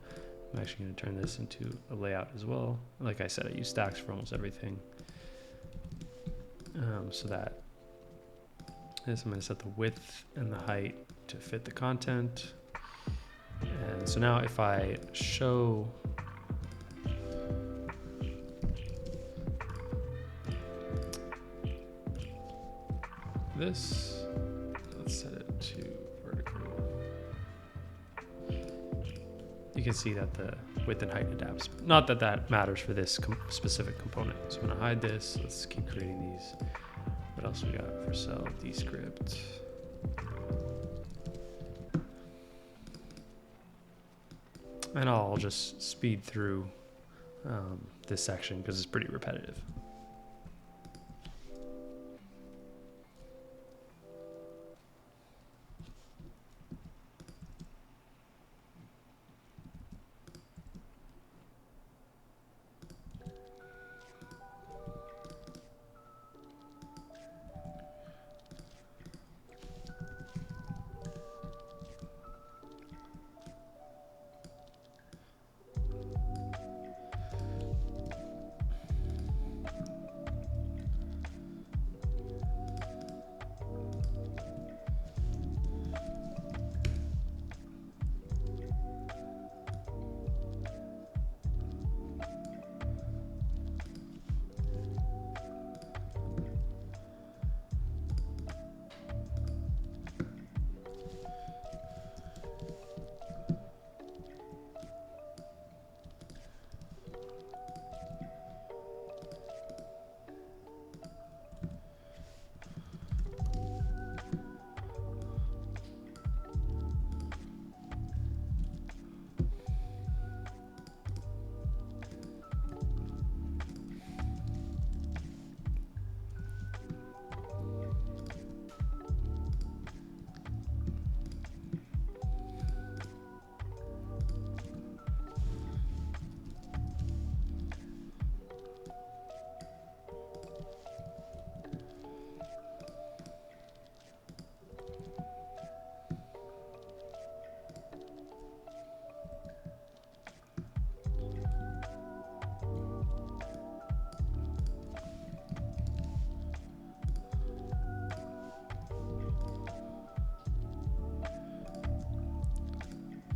I'm actually going to turn this into a layout as well. Like I said, I use stacks for almost everything. So that is, I'm going to set the width and the height to fit the content. And so now if I show this, let's set it to vertical. You can see that the width and height adapts. Not that that matters for this specific component. So I'm gonna hide this. Let's keep creating these. What else we got for cell? Descript. And I'll just speed through this section because it's pretty repetitive.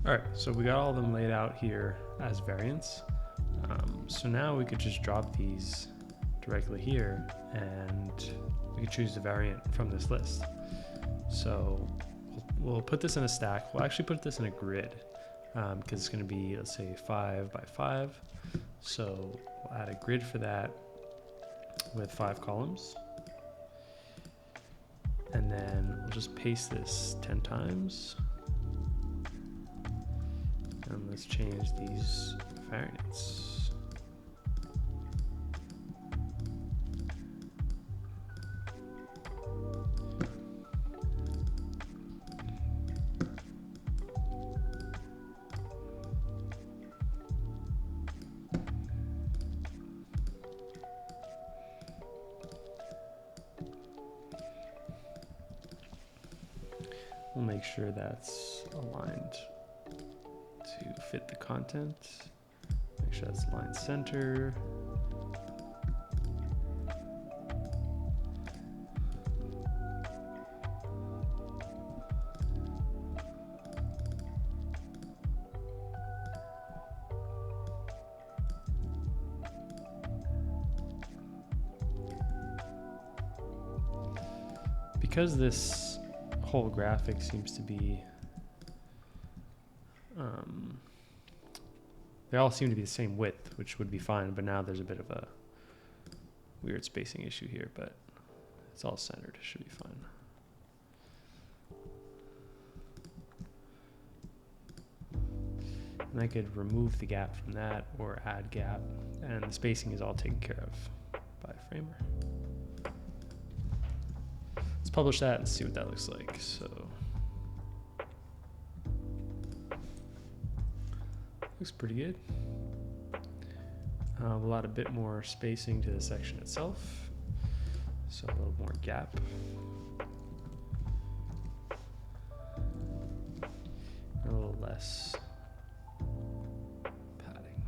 All right, so we got all of them laid out here as variants. So now we could just drop these directly here and we could choose the variant from this list. So we'll put this in a stack. We'll actually put this in a grid because it's going to be, let's say, 5 by 5. So we'll add a grid for that with 5 columns. And then we'll just paste this 10 times. And let's change these variants. We'll make sure that's aligned to fit the content. Make sure that's line center. Because this whole graphic seems to be, they all seem to be the same width, which would be fine, but now there's a bit of a weird spacing issue here, but it's all centered, it should be fine. And I could remove the gap from that or add gap, and the spacing is all taken care of by Framer. Let's publish that and see what that looks like. So looks pretty good. We'll add a bit more spacing to the section itself. So a little more gap. A little less padding.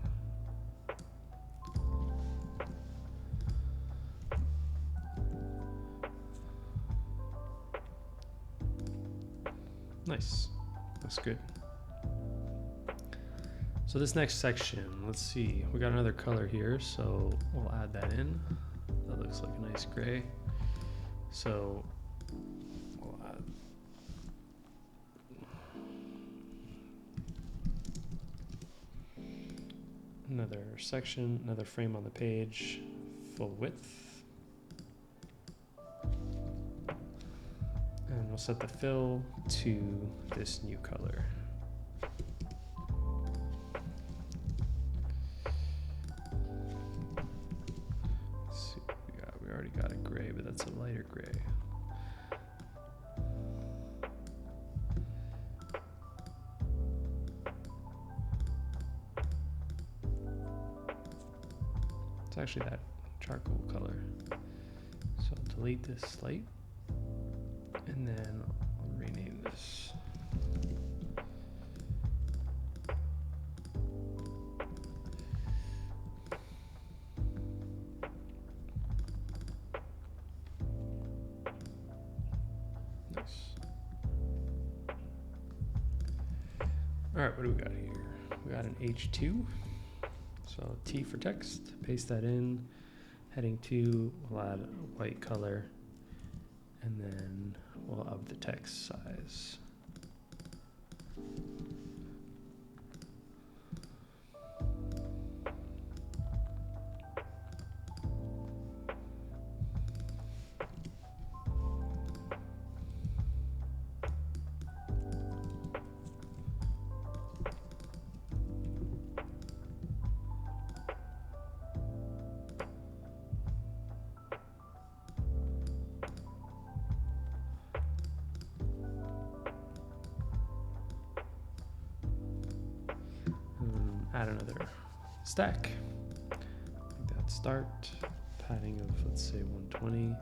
Nice, that's good. So this next section, let's see, we got another color here, so we'll add that in. That looks like a nice gray. So we'll add another section, another frame on the page, full width. And we'll set the fill to this new color. Got a gray, but that's a lighter gray. It's actually that charcoal color. So I'll delete this light and then I'll rename this. All right, what do we got here? We got an H2, so T for text, paste that in. Heading 2, we'll add a white color, and then we'll up the text size. Add another stack. Make that start. Padding of, let's say, 120.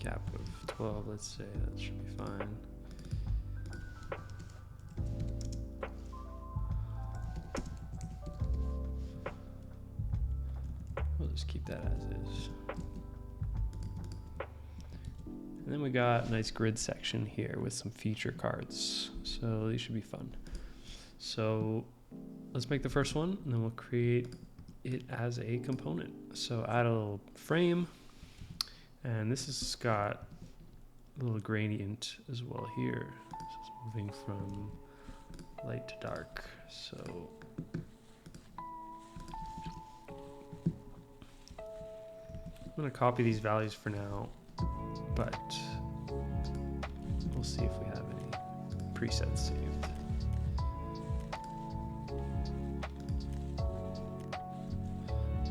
Gap of 12, let's say. That should be fine. We'll just keep that as is. And then we got a nice grid section here with some feature cards. So these should be fun. So let's make the first one, and then we'll create it as a component. So add a little frame, and this has got a little gradient as well here. So it's moving from light to dark. So I'm going to copy these values for now, but we'll see if we have any presets saved.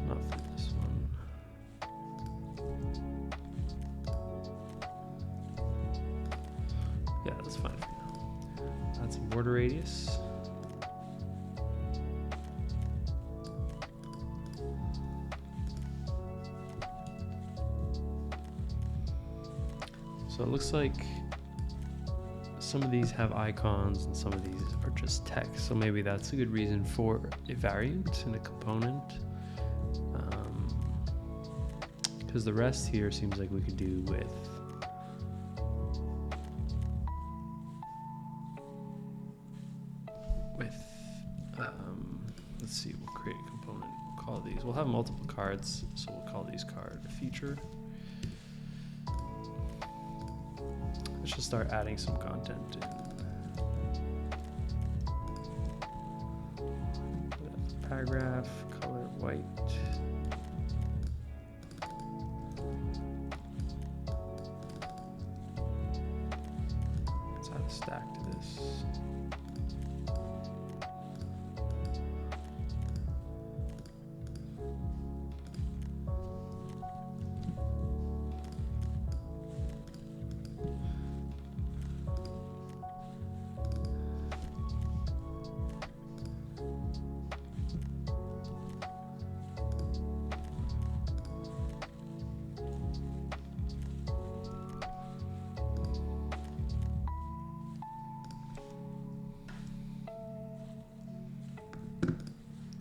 Not for this one. Yeah, that's fine for now. Add some border radius. So it looks like some of these have icons and some of these are just text. So maybe that's a good reason for a variant in a component. Because the rest here seems like we could do with let's see, we'll create a component. We'll call these, we'll have multiple cards, so we'll call these card feature. Let's just start adding some content in. Paragraph, color white. Let's add a stack to this.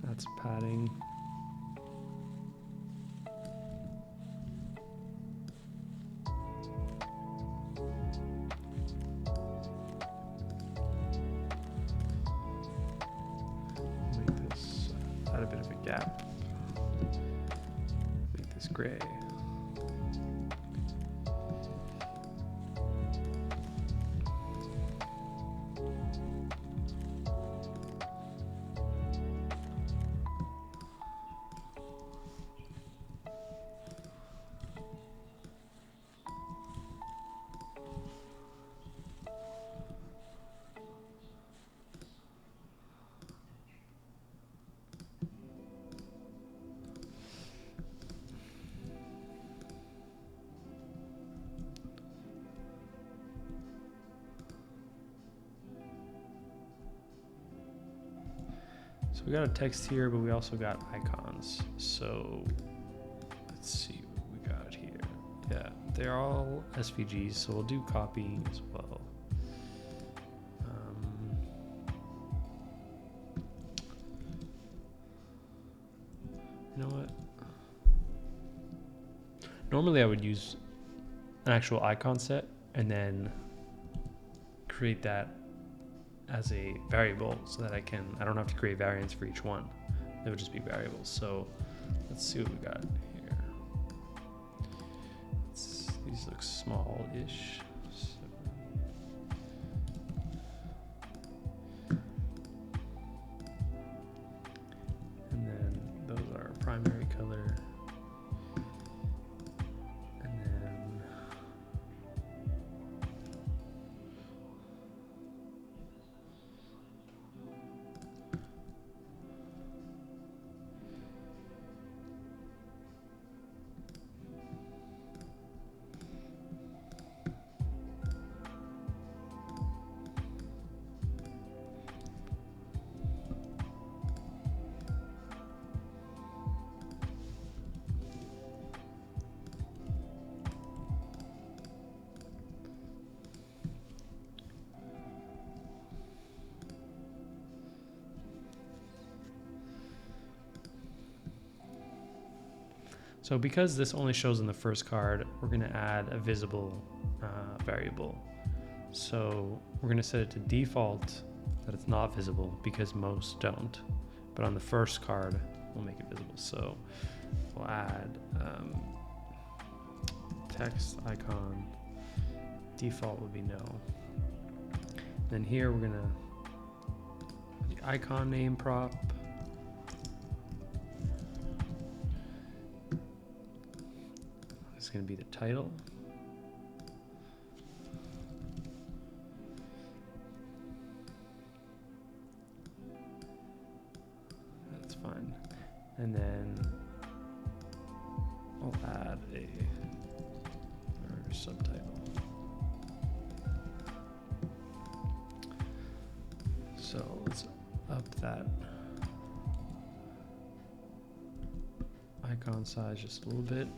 That's padding. Make this, add a bit of a gap. Make this gray. So we got a text here, but we also got icons. So let's see what we got here. Yeah, they're all SVGs, so we'll do copy as well. You know what? Normally I would use an actual icon set and then create that as a variable so that I don't have to create variants for each one. They would just be variables. So let's see what we got here. These look small-ish. And then those are primary color. So because this only shows in the first card, we're going to add a visible variable. So we're going to set it to default that it's not visible because most don't. But on the first card, we'll make it visible. So we'll add text icon. Default would be no. Then here we're going to the icon name prop. It's going to be the title. That's fine. And then I'll add a subtitle. So let's up that icon size just a little bit.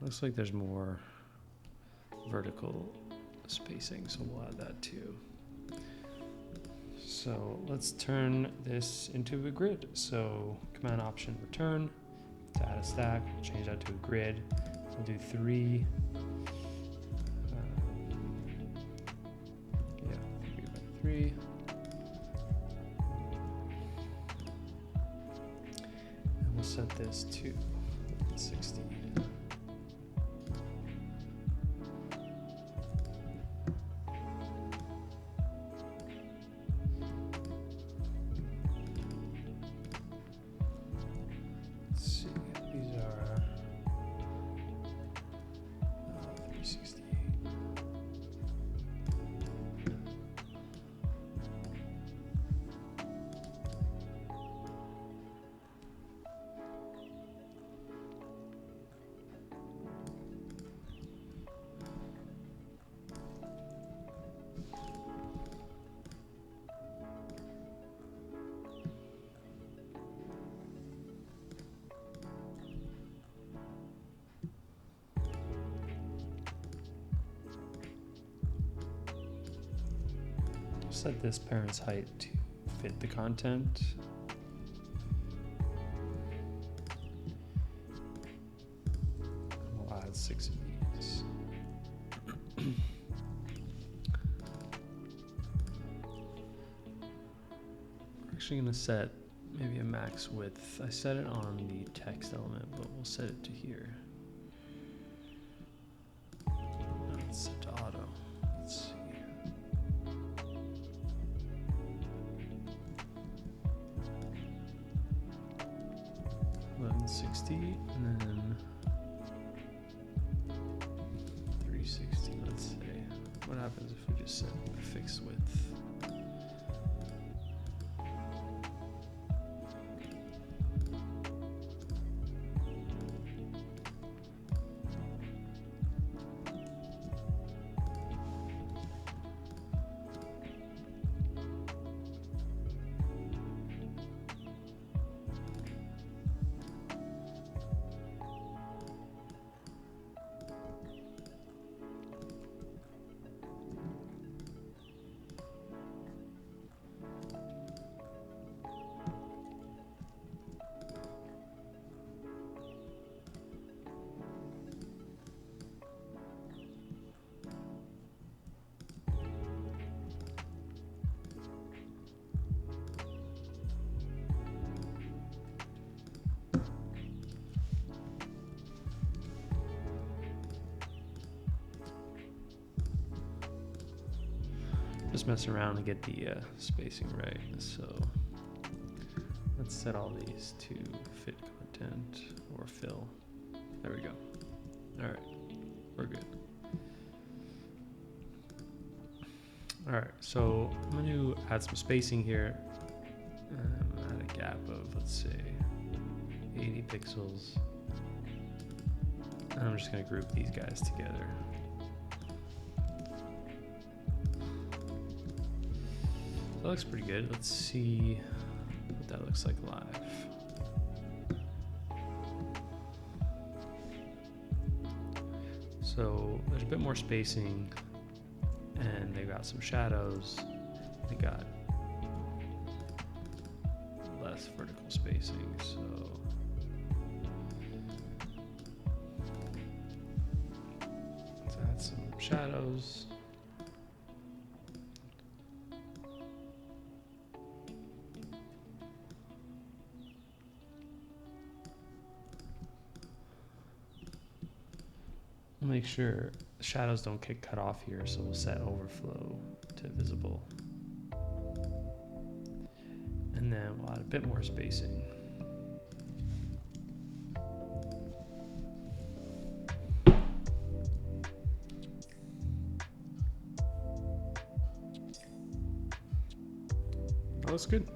Looks like there's more vertical spacing, so we'll add that too. So let's turn this into a grid. So Command Option Return to add a stack, change that to a grid. We'll do 3. 3 by 3. And we'll set this to 60. Set this parent's height to fit the content. We'll add 6 of these. We're actually going to set maybe a max width. I set it on the text element, but we'll set it to here. It's set to auto. Let's see. 1160 and then 360. Let's say. What happens if we just set a fixed width? Just mess around and get the spacing right. So let's set all these to fit content or fill. There we go. All right, we're good. All right, so I'm going to add some spacing here. Add a gap of, let's say, 80 pixels. And I'm just going to group these guys together. That looks pretty good. Let's see what that looks like live. So there's a bit more spacing and they got some shadows. They got less vertical spacing. So shadows. Make sure the shadows don't get cut off here, so we'll set overflow to visible. And then we'll add a bit more spacing. That looks good.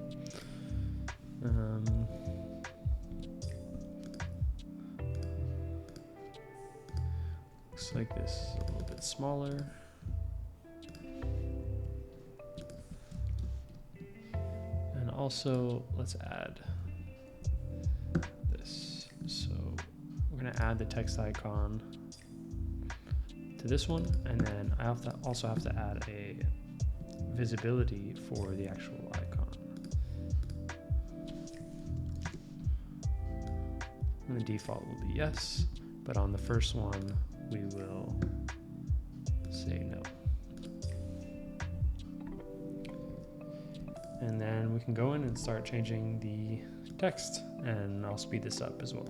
Looks like this is a little bit smaller. And also, let's add this. So we're gonna add the text icon to this one, and then I also have to add a visibility for the actual icon. And the default will be yes, but on the first one, we will say no. And then we can go in and start changing the text, and I'll speed this up as well.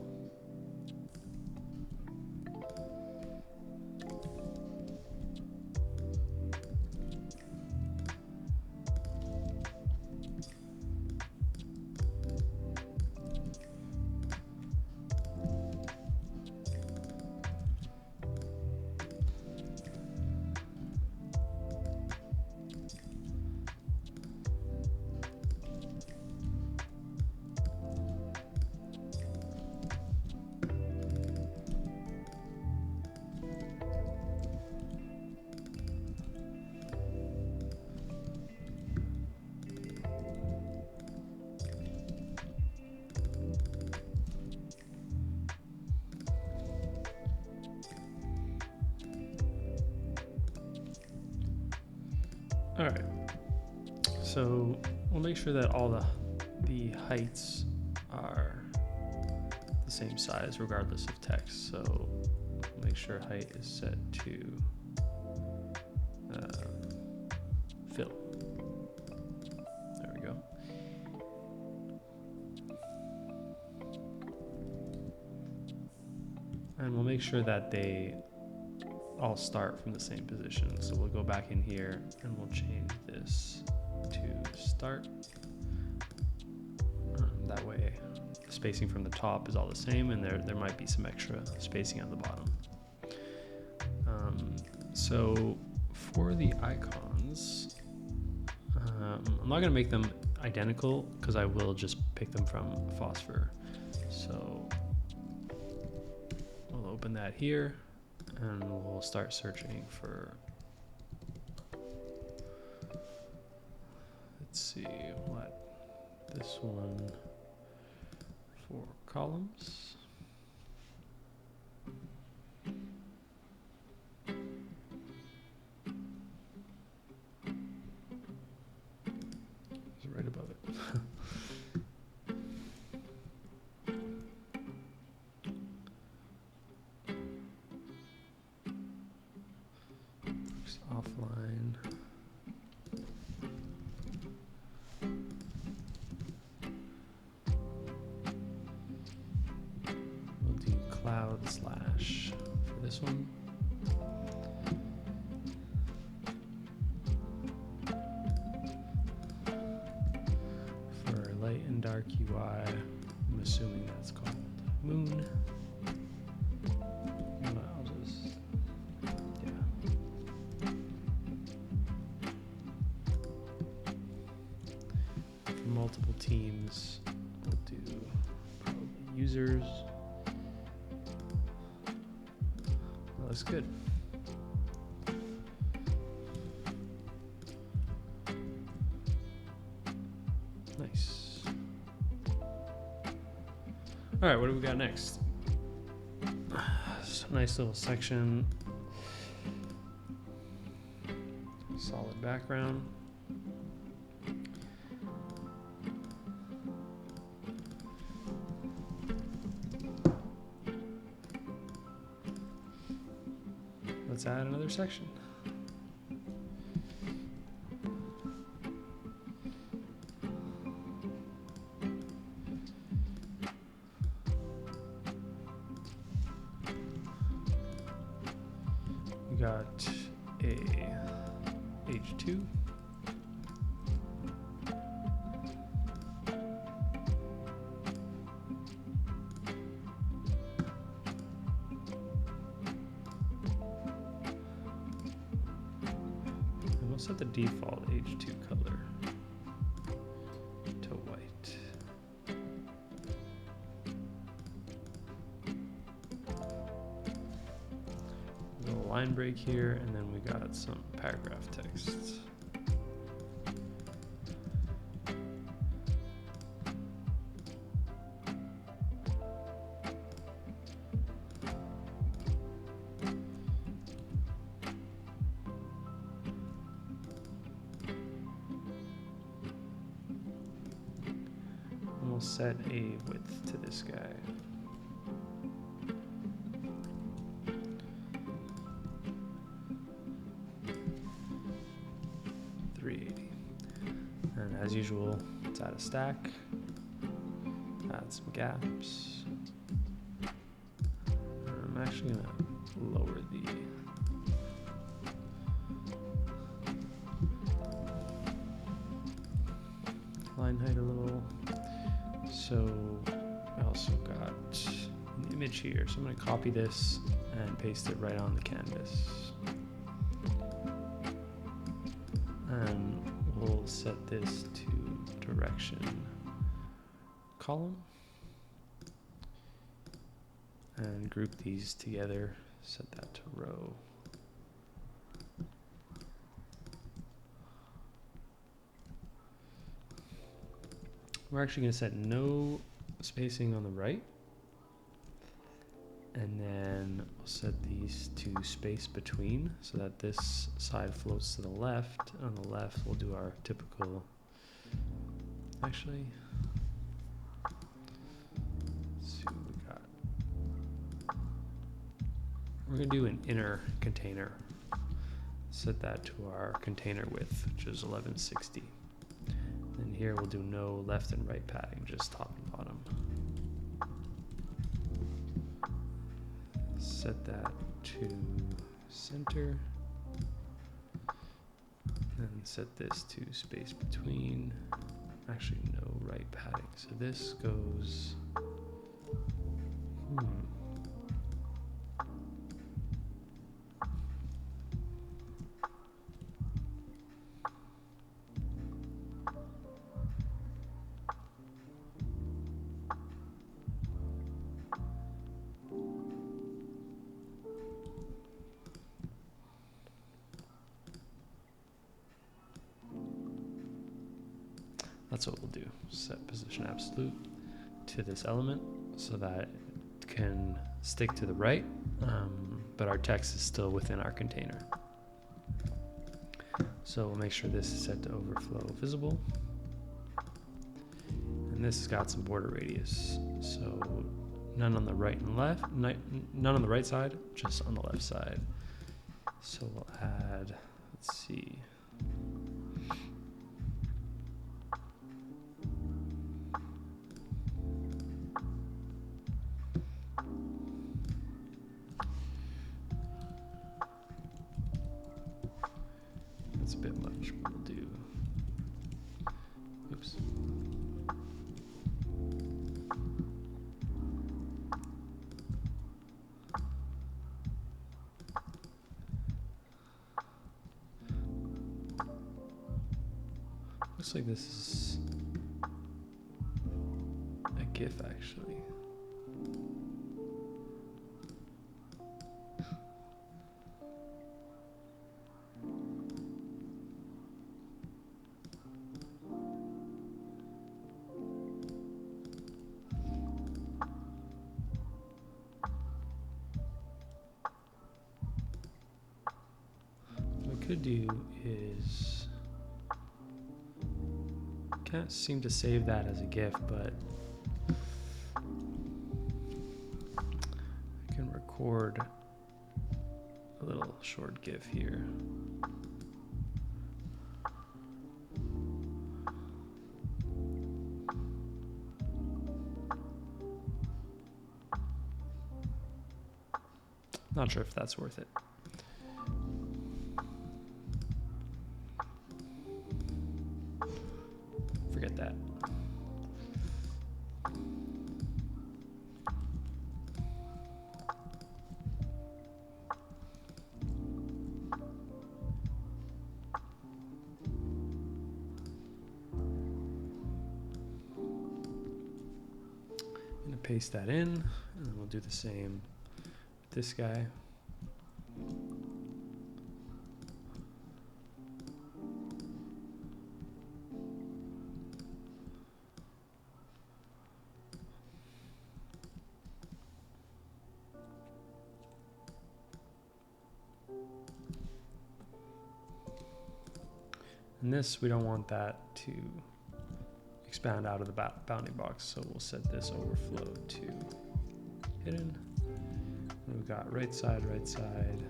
All right, so we'll make sure that all the heights are the same size regardless of text. So make sure height is set to fill. There we go. And we'll make sure that they all start from the same position. So we'll go back in here and we'll change this to start. That way the spacing from the top is all the same, and there might be some extra spacing on the bottom. So for the icons, I'm not gonna make them identical because I will just pick them from Phosphor. So we'll open that here, and we'll start searching for, let's see, what, this one for columns. It's right above it. Offline. We'll do cloud slash for this one. For light and dark UI, I'm assuming that's called moon. Multiple teams, we'll do probably users. Well, that's good. Nice. All right, what do we got next? Nice little section. Solid background. let's add another section. We got a H2. And we'll set the default H2 color to white. A little line break here, and then we got some paragraph text. And we'll set a width to this guy. And as usual, let's add a stack, add some gaps. I'm actually gonna lower the line height a little. So I also got an image here, so I'm gonna copy this and paste it right on the canvas. And we'll set this to direction column and group these together, set that to row. We're actually going to set no spacing on the right, and then we'll set these to space between so that this side floats to the left. On the left, we'll do our typical, actually, let's see what we got. We're going to do an inner container. Set that to our container width, which is 1160. And here we'll do no left and right padding, just top and bottom. Set that to center, and set this to space between. Actually, no right padding. So this goes. That's what we'll do. Set position absolute to this element so that it can stick to the right, but our text is still within our container. So we'll make sure this is set to overflow visible. And this has got some border radius. So none on the right and left, none on the right side, just on the left side. So we'll add, let's see. That's a bit much, but we'll do, oops. Looks like this is a GIF actually. What I could do is, can't seem to save that as a GIF, but I can record a little short GIF here. Not sure if that's worth it. Forget that. I'm gonna paste that in, and then we'll do the same with this guy. And this, we don't want that to expand out of the bounding box, so we'll set this overflow to hidden. And we've got right side, right side.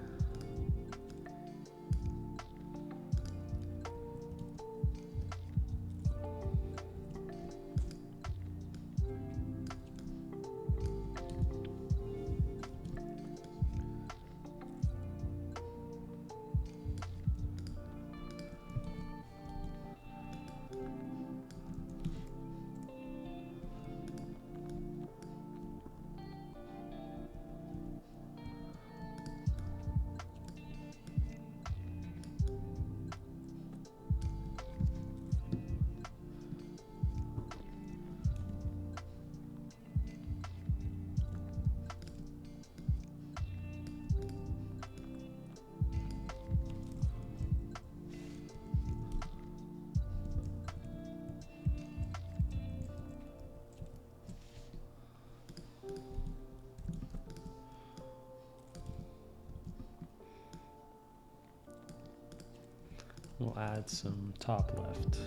We'll add some top left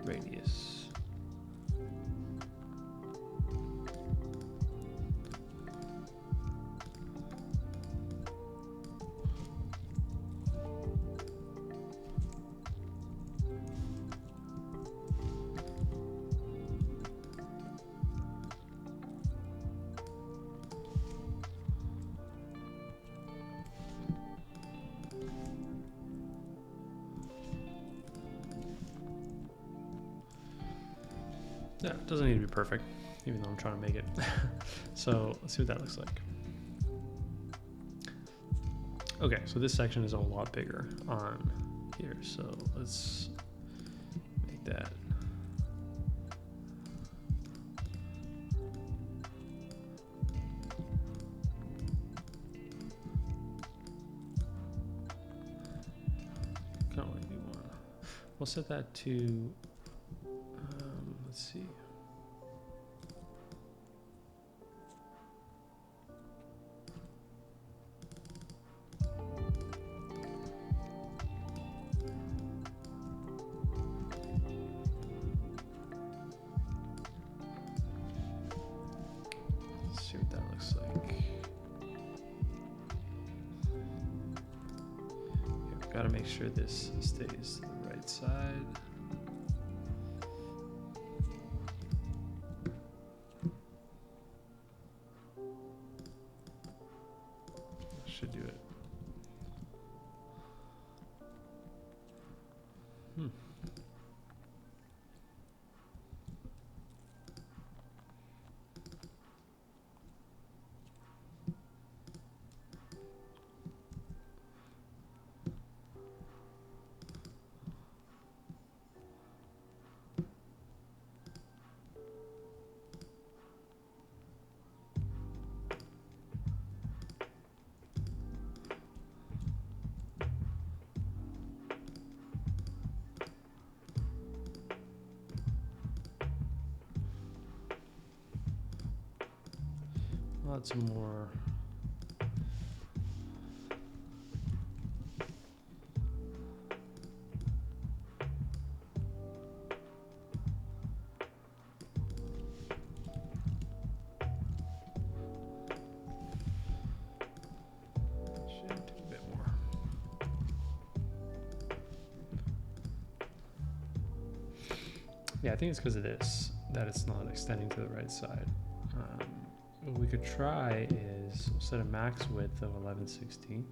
radius. Yeah, it doesn't need to be perfect, even though I'm trying to make it. So let's see what that looks like. Okay, so this section is a lot bigger on here, so let's make that. Can only be one. We'll set that to, let's see. Let's see what that looks like. Yeah, gotta make sure this stays to the right side. Should do it. Lots more. Should do a bit more. Yeah, I think it's because of this, that it's not extending to the right side. What we could try is set a max width of 1160 and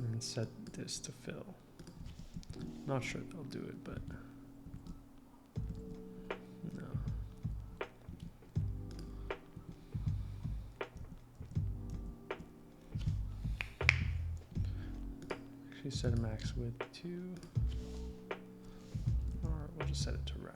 then set this to fill. Not sure they'll do it, but no. Actually set a max width to, or we'll just set it to wrap.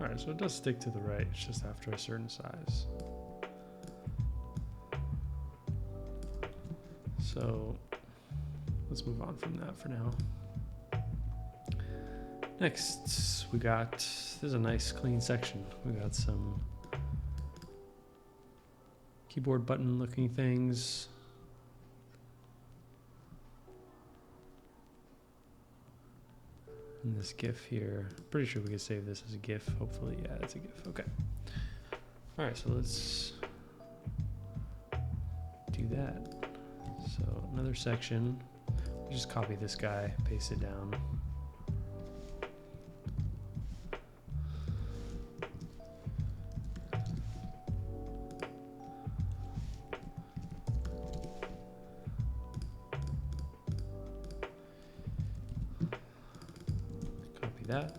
Alright, so it does stick to the right, it's just after a certain size. So let's move on from that for now. Next, we got, this is a nice clean section. We got some keyboard button looking things. And this GIF here, pretty sure we could save this as a GIF, hopefully. Yeah, it's a GIF, okay. All right, so let's do that. So another section, just copy this guy, paste it down. Copy that.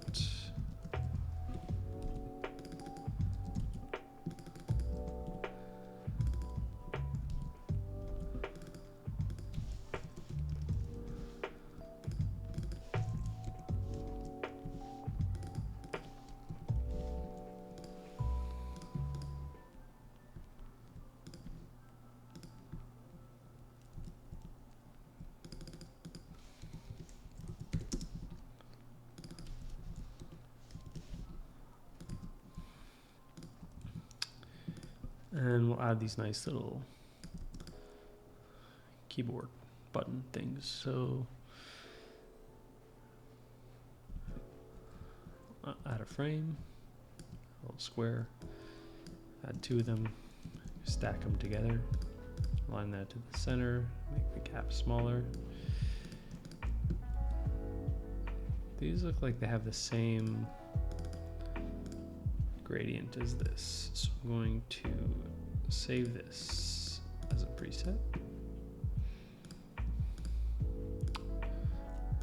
And we'll add these nice little keyboard button things. So add a frame, a little square, add two of them, stack them together, align that to the center, make the gap smaller. These look like they have the same gradient as this. So I'm going to save this as a preset.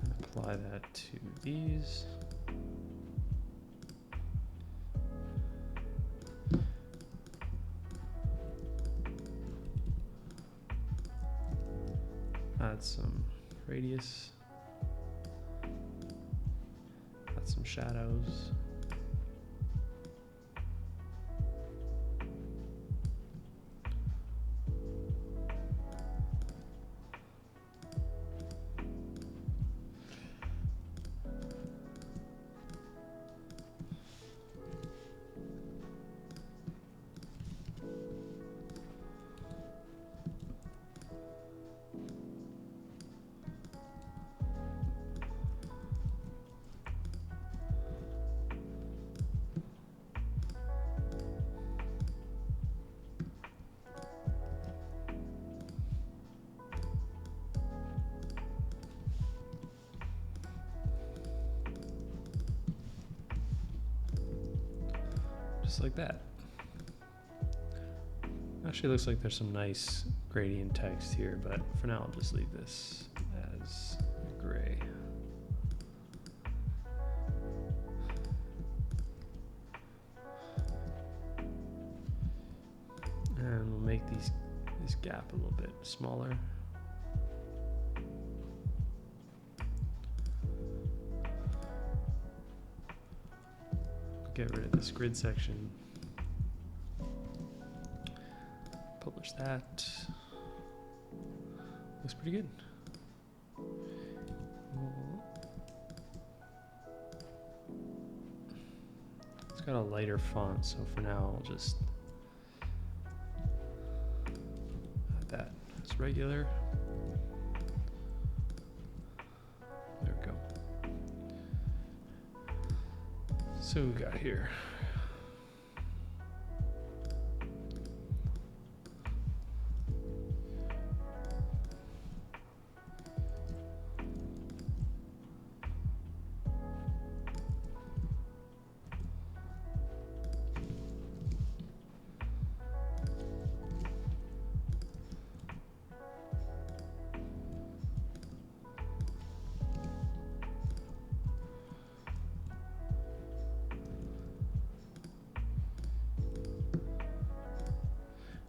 And apply that to these. Add some radius. Add some shadows. Just like that. Actually looks like there's some nice gradient text here, but for now I'll just leave this as gray. And we'll make this gap a little bit smaller. Get rid of this grid section. Publish that. Looks pretty good. It's got a lighter font, so for now I'll just add that as regular. So we got here.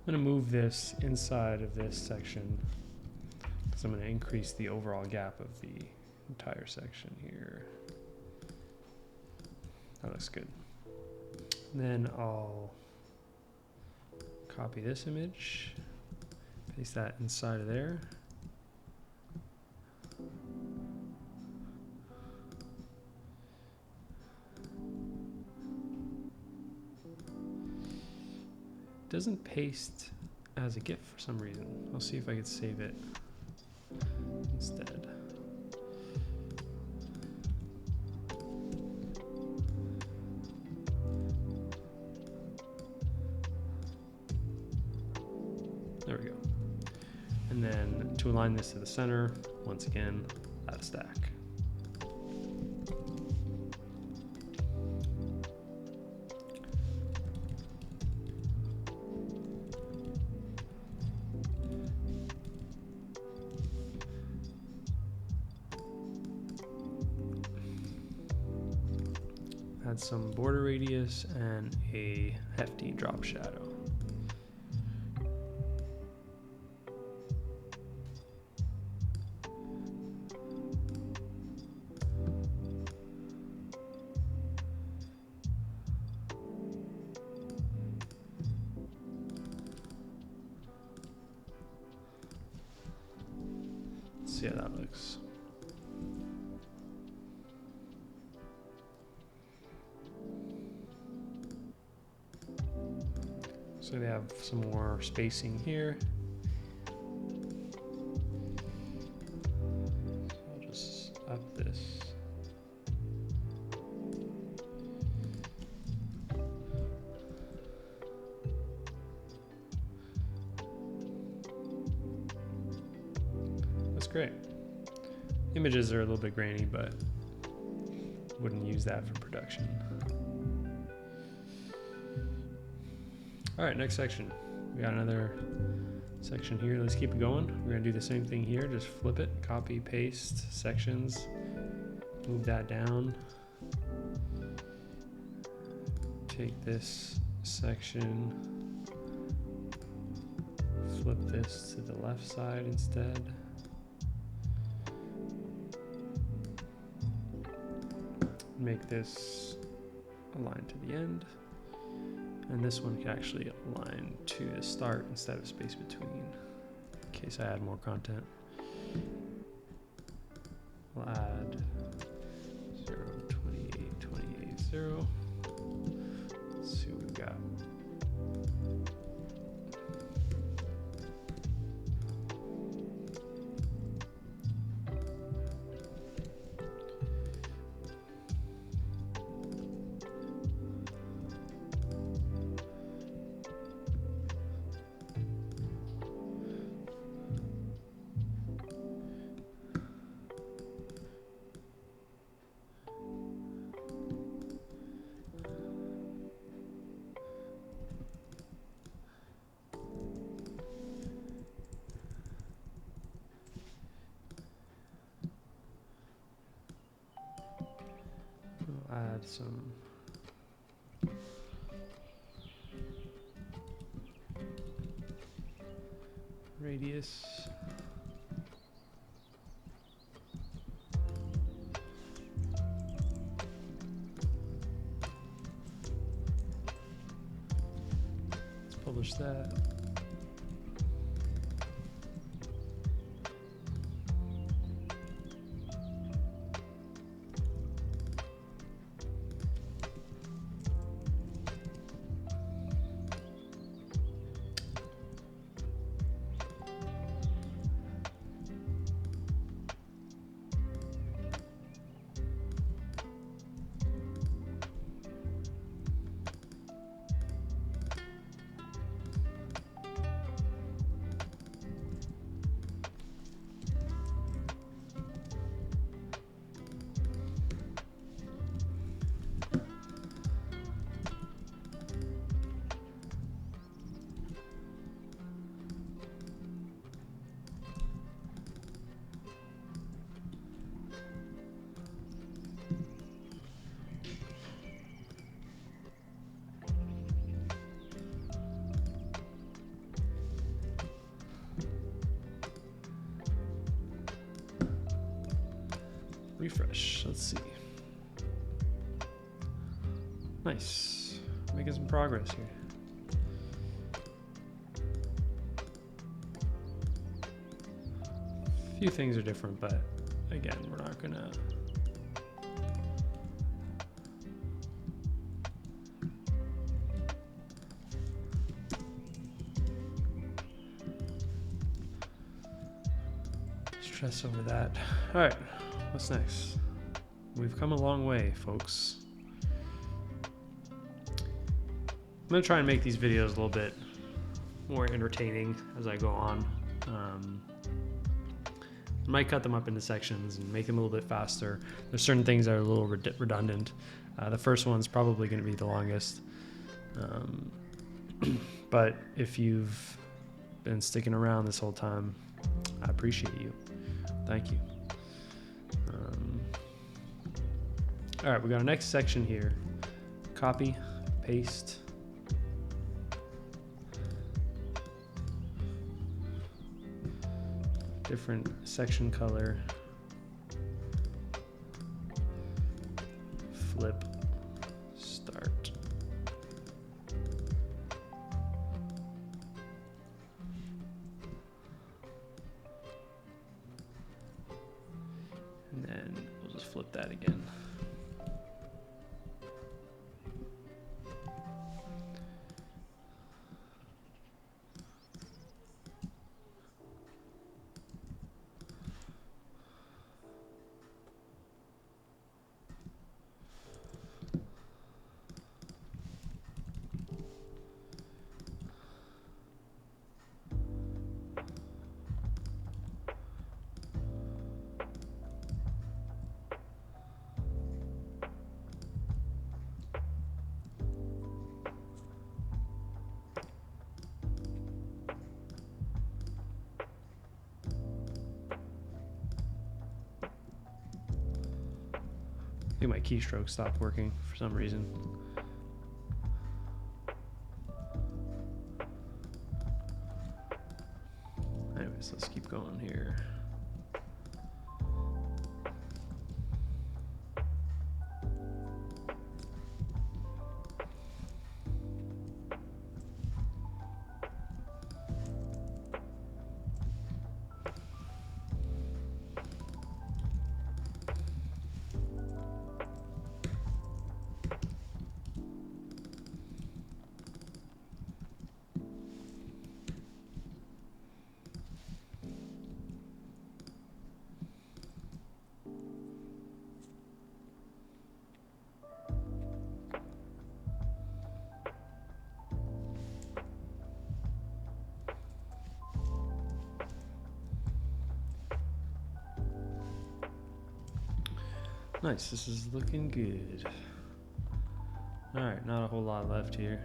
I'm going to move this inside of this section because I'm going to increase the overall gap of the entire section here. That looks good. Then I'll copy this image, paste that inside of there. Doesn't paste as a GIF for some reason. I'll see if I can save it instead. There we go. And then to align this to the center, once again, add a stack. Add some border radius and a hefty drop shadow. Let's see how that looks. So they have some more spacing here. So I'll just up this. That's great. Images are a little bit grainy, but wouldn't use that for production. All right, next section. We got another section here. Let's keep it going. We're gonna do the same thing here. Just flip it, copy, paste, sections, move that down. Take this section, flip this to the left side instead. Make this align to the end. And this one can actually align to the start instead of space between, in case I add more content. We'll add 0, 28, 28, 0. Let's see what we've got. Add some radius. Let's publish that. refresh. Let's see. Nice. Making some progress here. A few things are different, but again, we're not gonna. Stress over that. All right, what's next? We've come a long way, folks. I'm gonna try and make these videos a little bit more entertaining as I go on. I might cut them up into sections and make them a little bit faster. There's certain things that are a little redundant. The first one's probably going to be the longest. But if you've been sticking around this whole time, I appreciate you. Thank you. All right, we got our next section here. Copy, paste. Different section color. Flip, start. And then we'll just flip that again. I think my keystroke stopped working for some reason. Anyways, let's keep going here. Nice, this is looking good. All right, not a whole lot left here.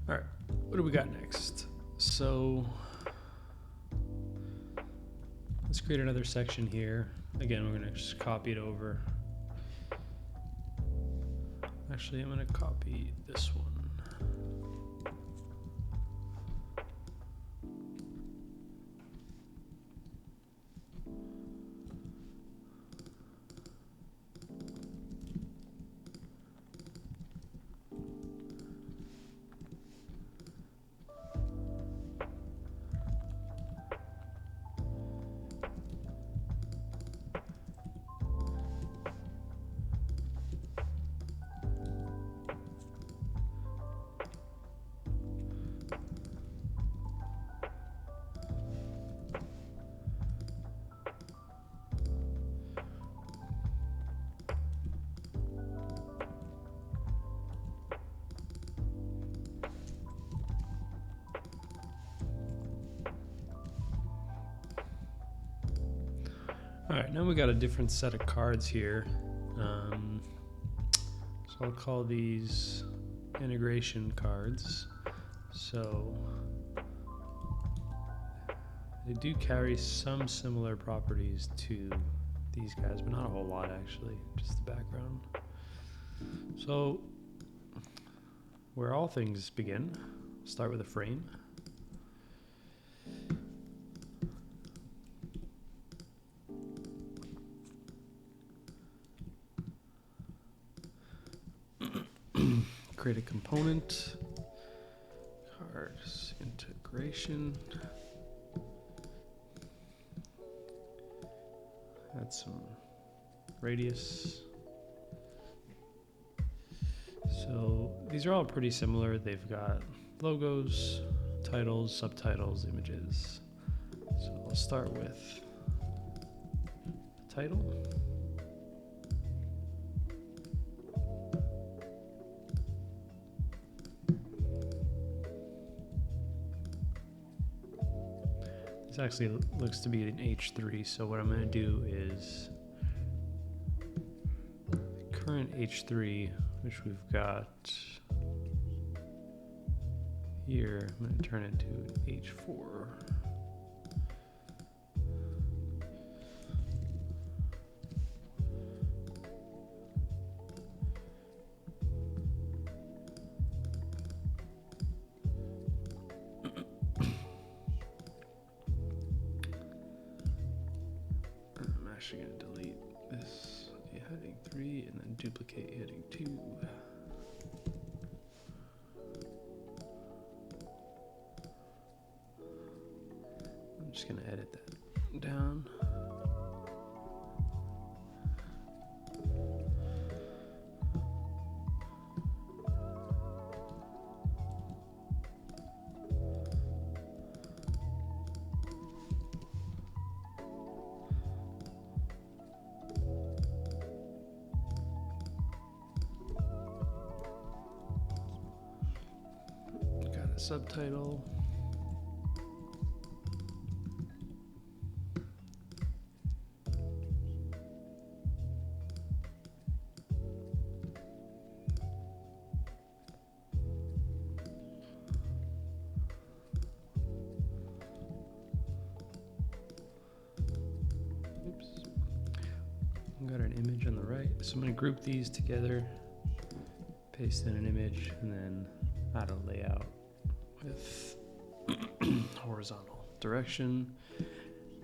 All right, what do we got next? So let's create another section here. Again, we're gonna just copy it over. Actually, I'm gonna copy this one. All right, now we got a different set of cards here. So I'll call these integration cards. So They do carry some similar properties to these guys, but not a whole lot actually, just the background. So, where all things begin, start with a frame. Create a component, cards integration, add some radius. So these are all pretty similar. They've got logos, titles, subtitles, images. So I'll start with the title. This actually looks to be an H3, so what I'm going to do is current H3, which we've got here, I'm going to turn it to H4. Actually going to delete this heading 3 and then duplicate heading 2. I'm just going to edit that down. Subtitle. Oops. I've got an image on the right, so I'm going to group these together, paste in an image, and then add a layout with horizontal direction.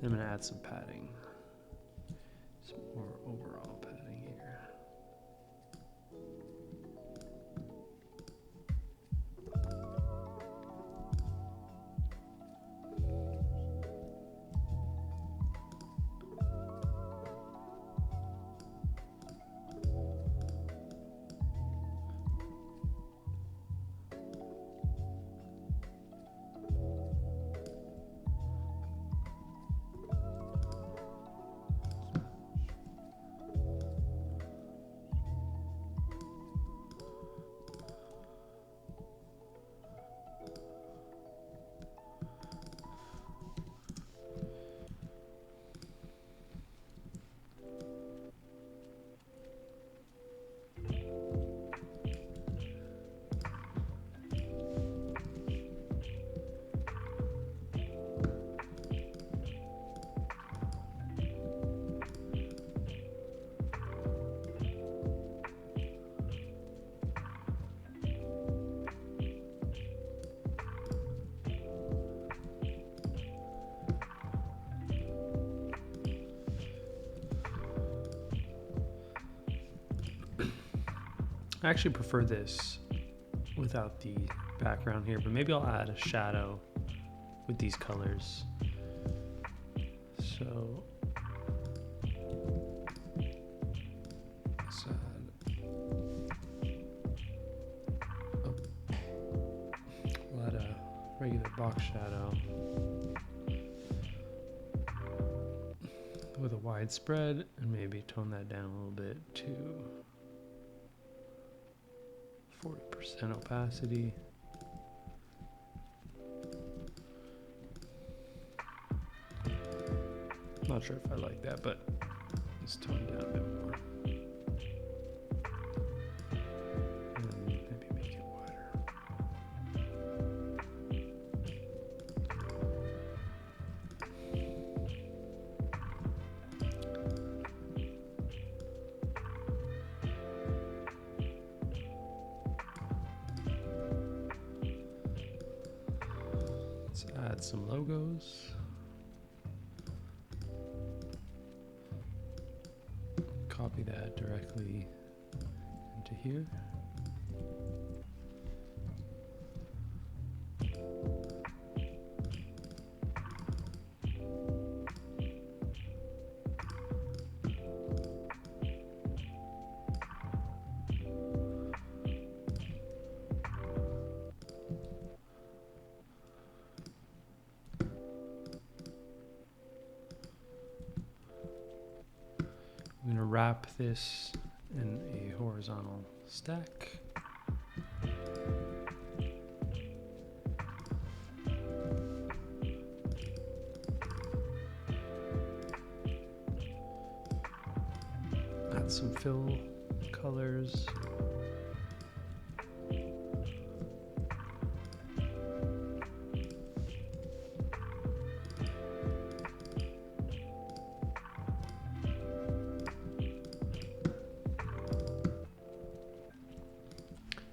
I'm going to add some padding, some more overall padding here. I actually prefer this without the background here, but maybe I'll add a shadow with these colors. So let's we'll add a regular box shadow with a wide spread and maybe tone that down a little bit to 40% opacity. Not sure if I like that, but let's tone it down a bit more. And then maybe make it wider. logos. Copy that directly into here. I'm going to wrap this in a horizontal stack. Add some fill colors.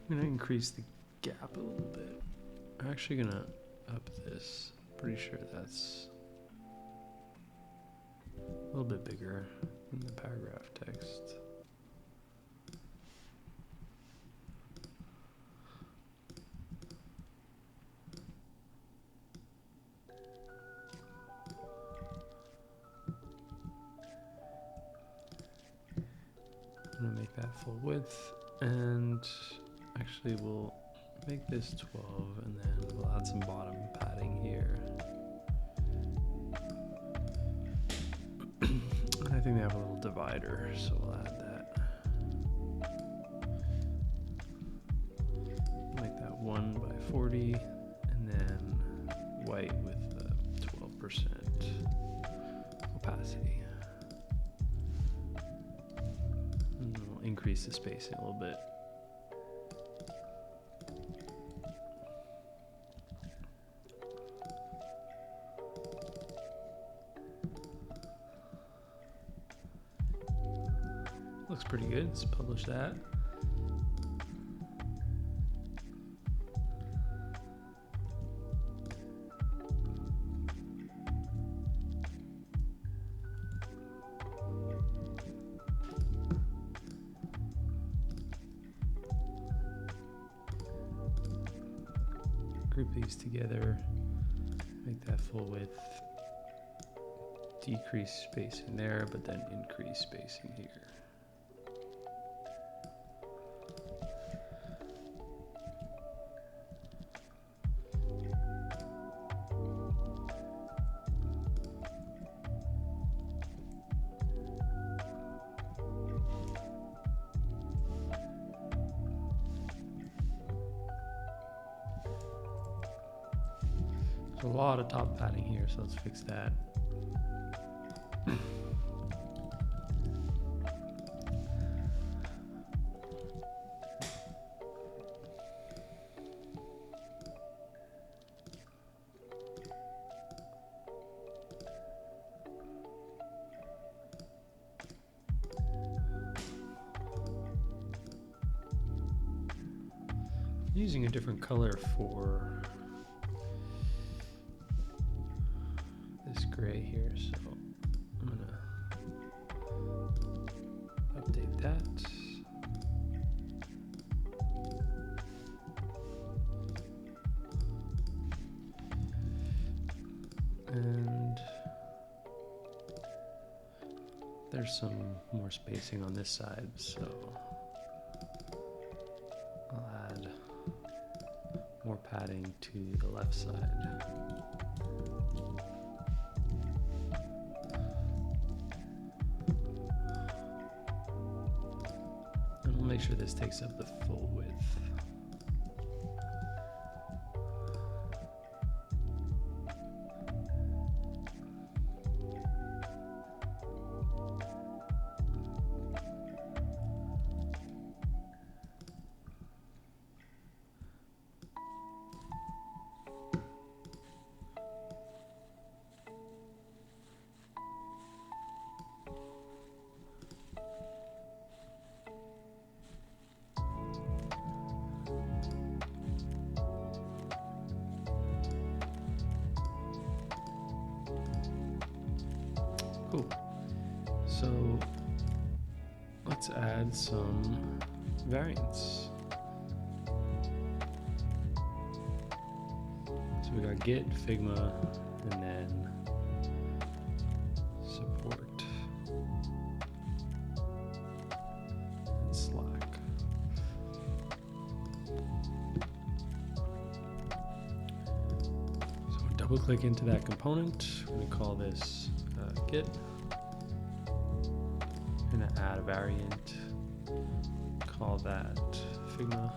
I'm going to increase the gap a little bit. I'm actually going to up this. Pretty sure that's a little bit bigger than the paragraph text. I'm going to make that full width, and actually we'll make this 12, and then we'll add some bottom padding here. I think they have a little divider, so we'll add that. Make that 1 by 40, and then white with 12% opacity. And we'll increase the spacing a little bit. Looks pretty good. Let's publish that. Group these together, make that full width, decrease spacing there, but then increase spacing here. There's a lot of top padding here, so let's fix that. Using a different color for this gray here, so I'm gonna update that. And there's some more spacing on this side, so I'll add more padding to the left side. And we'll make sure this takes up the full width. So let's add some variants. So we got Git, Figma, and then support and Slack. So double click into that component. We're going to call this Git. I'm going to add a variant. Call that Figma.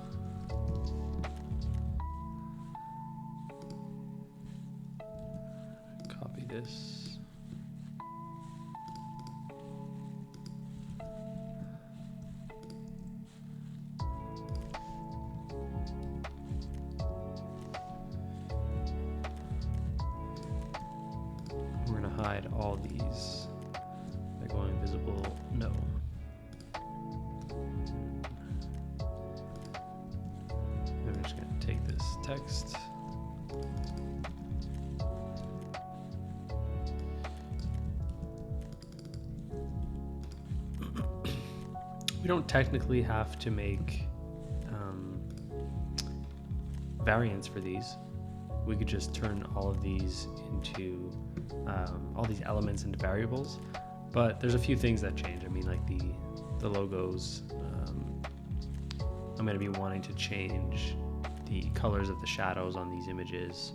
Copy this. We're going to hide all these by going visible no. And we're just going to take this text. We don't technically have to make variants for these. We could just turn all of these into all these elements into variables, but there's a few things that change. I mean, like the logos. I'm going to be wanting to change the colors of the shadows on these images.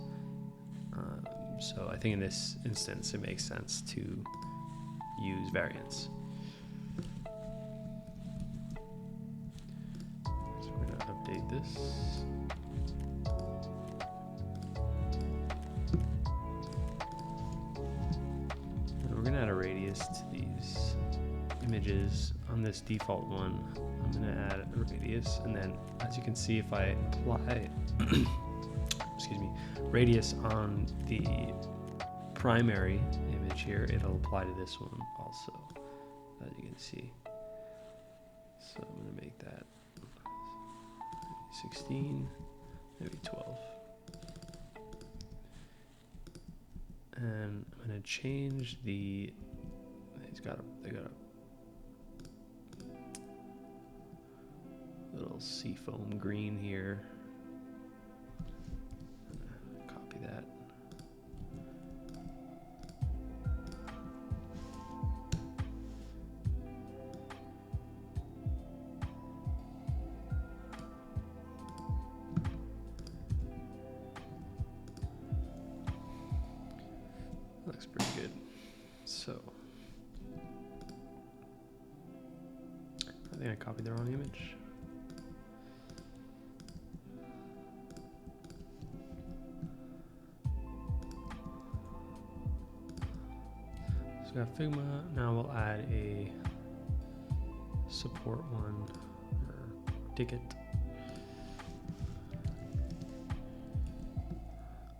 So I think in this instance, it makes sense to use variants. So we're going to update this. And we're going to add a radius to these images. On this default one, I'm going to add a radius, and then as you can see, if I apply excuse me, radius on the primary image here, it'll apply to this one also, as you can see. So I'm going to make that 16, maybe 12. And I'm going to change the, they got a little seafoam green here. Copy that. Looks pretty good. So I think I copied the wrong image. So we got Figma. Now we'll add a support one or ticket.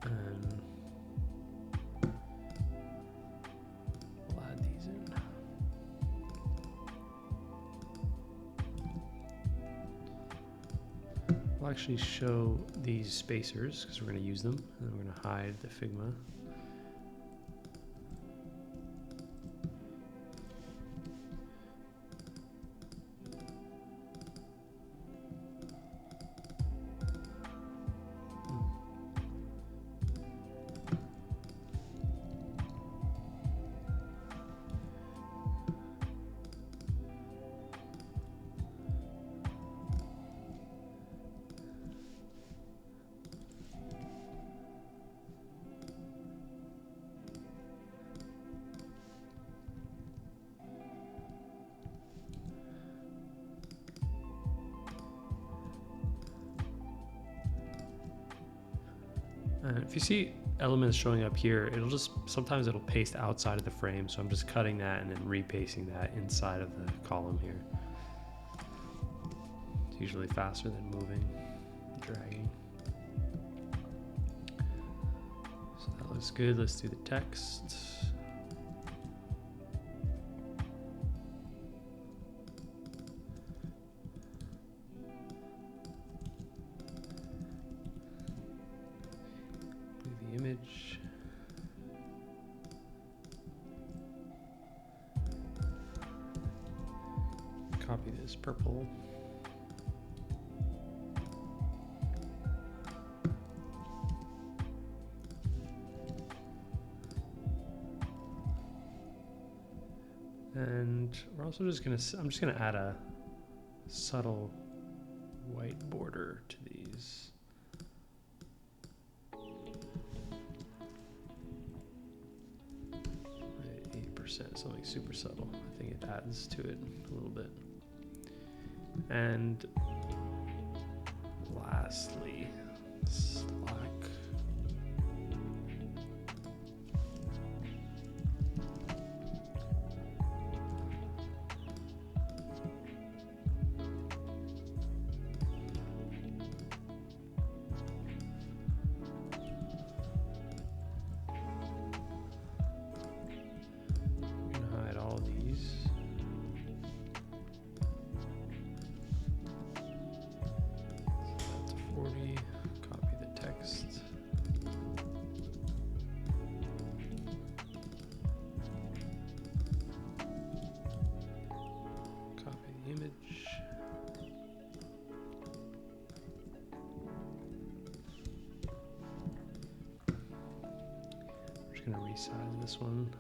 And we'll add these in. We'll actually show these spacers because we're going to use them, and we're going to hide the Figma. If you see elements showing up here, sometimes it'll paste outside of the frame. So I'm just cutting that and then repasting that inside of the column here. It's usually faster than moving, dragging. So that looks good. Let's do the text. Image. copy this purple. And we're also just gonna, I'm just gonna add a subtle white border to these. 8%, something super subtle. I think it adds to it a little bit. And lastly, slack. Gonna resize this one.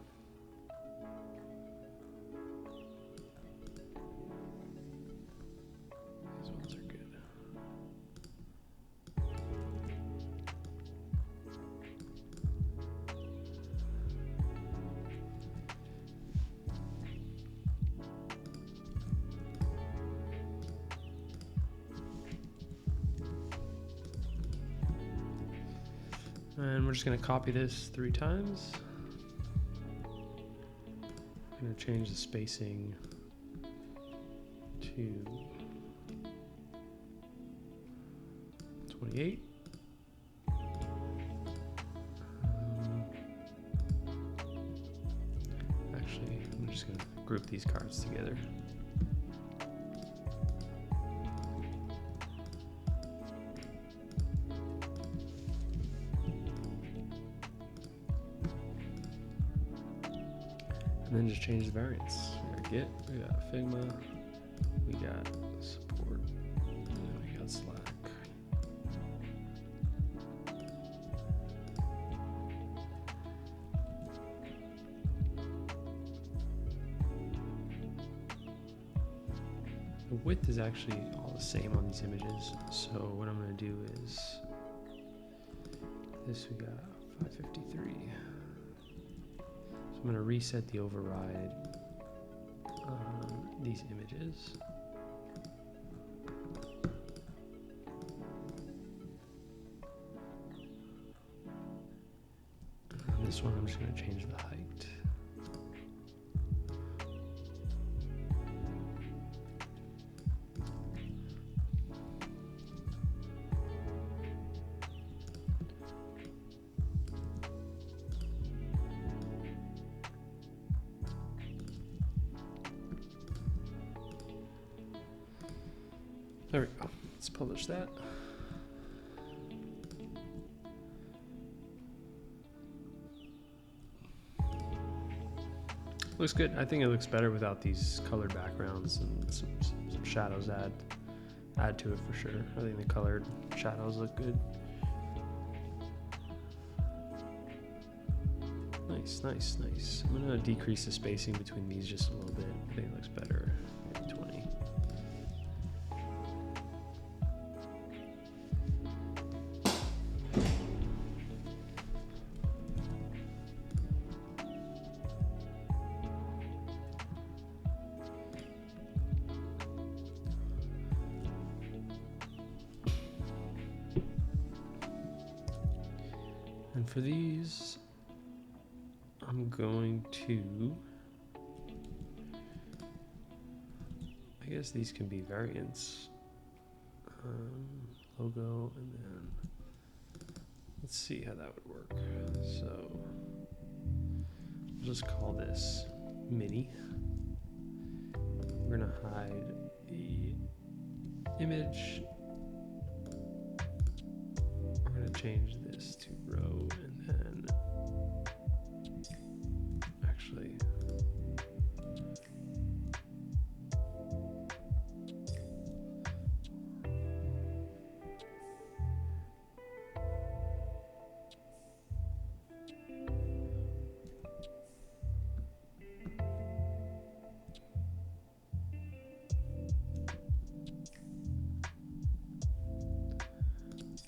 These ones are good. And we're just going to copy this 3 times. I'm going to change the spacing to 28. Actually, I'm just going to group these cards together. And then just change the variants. We got Git, we got Figma, we got support, and then we got Slack. The width is actually all the same on these images. So what I'm going to do is this, we got 553. I'm going to reset the override on these images. And this one I'm just going to change the height. There we go. Let's publish that. Looks good. I think it looks better without these colored backgrounds, and some shadows add to it for sure. I think the colored shadows look good. Nice, nice, nice. I'm gonna decrease the spacing between these just a little bit. I think it looks better. Maybe 20. And for these, I'm going to, I guess these can be variants. Logo, and then let's see how that would work. So we'll just call this mini. We're gonna hide the image. We're gonna change this to row, and then actually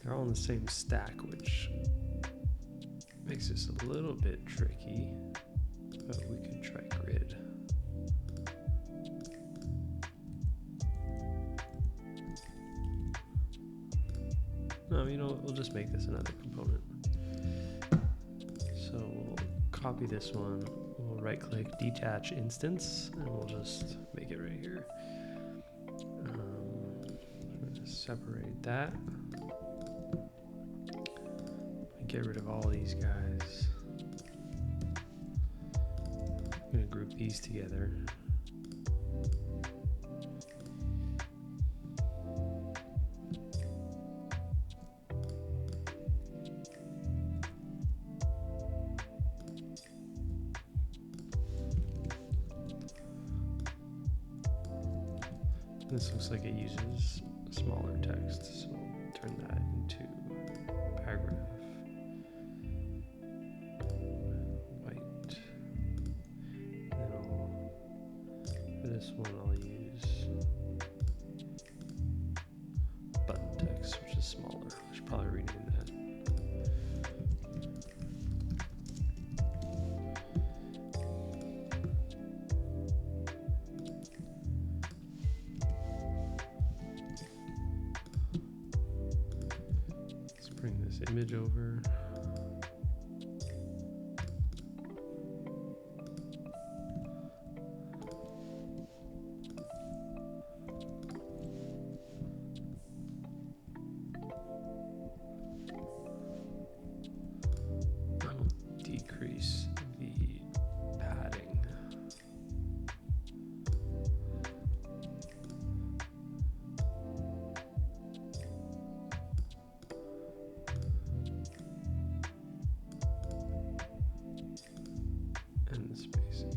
They're all in the same stack, which makes this a little bit tricky, but we could try grid. No, you know what? We'll just make this another component. So we'll copy this one. We'll right click detach instance, and we'll just make it right here. We're gonna separate that. Get rid of all these guys. I'm gonna group these together. This looks like it uses smaller text, so we'll turn that into paragraph. White. Now, for this one, I'll use button text, which is smaller. I should probably rename that. Bring this image over. I'll decrease the padding. And the spacing.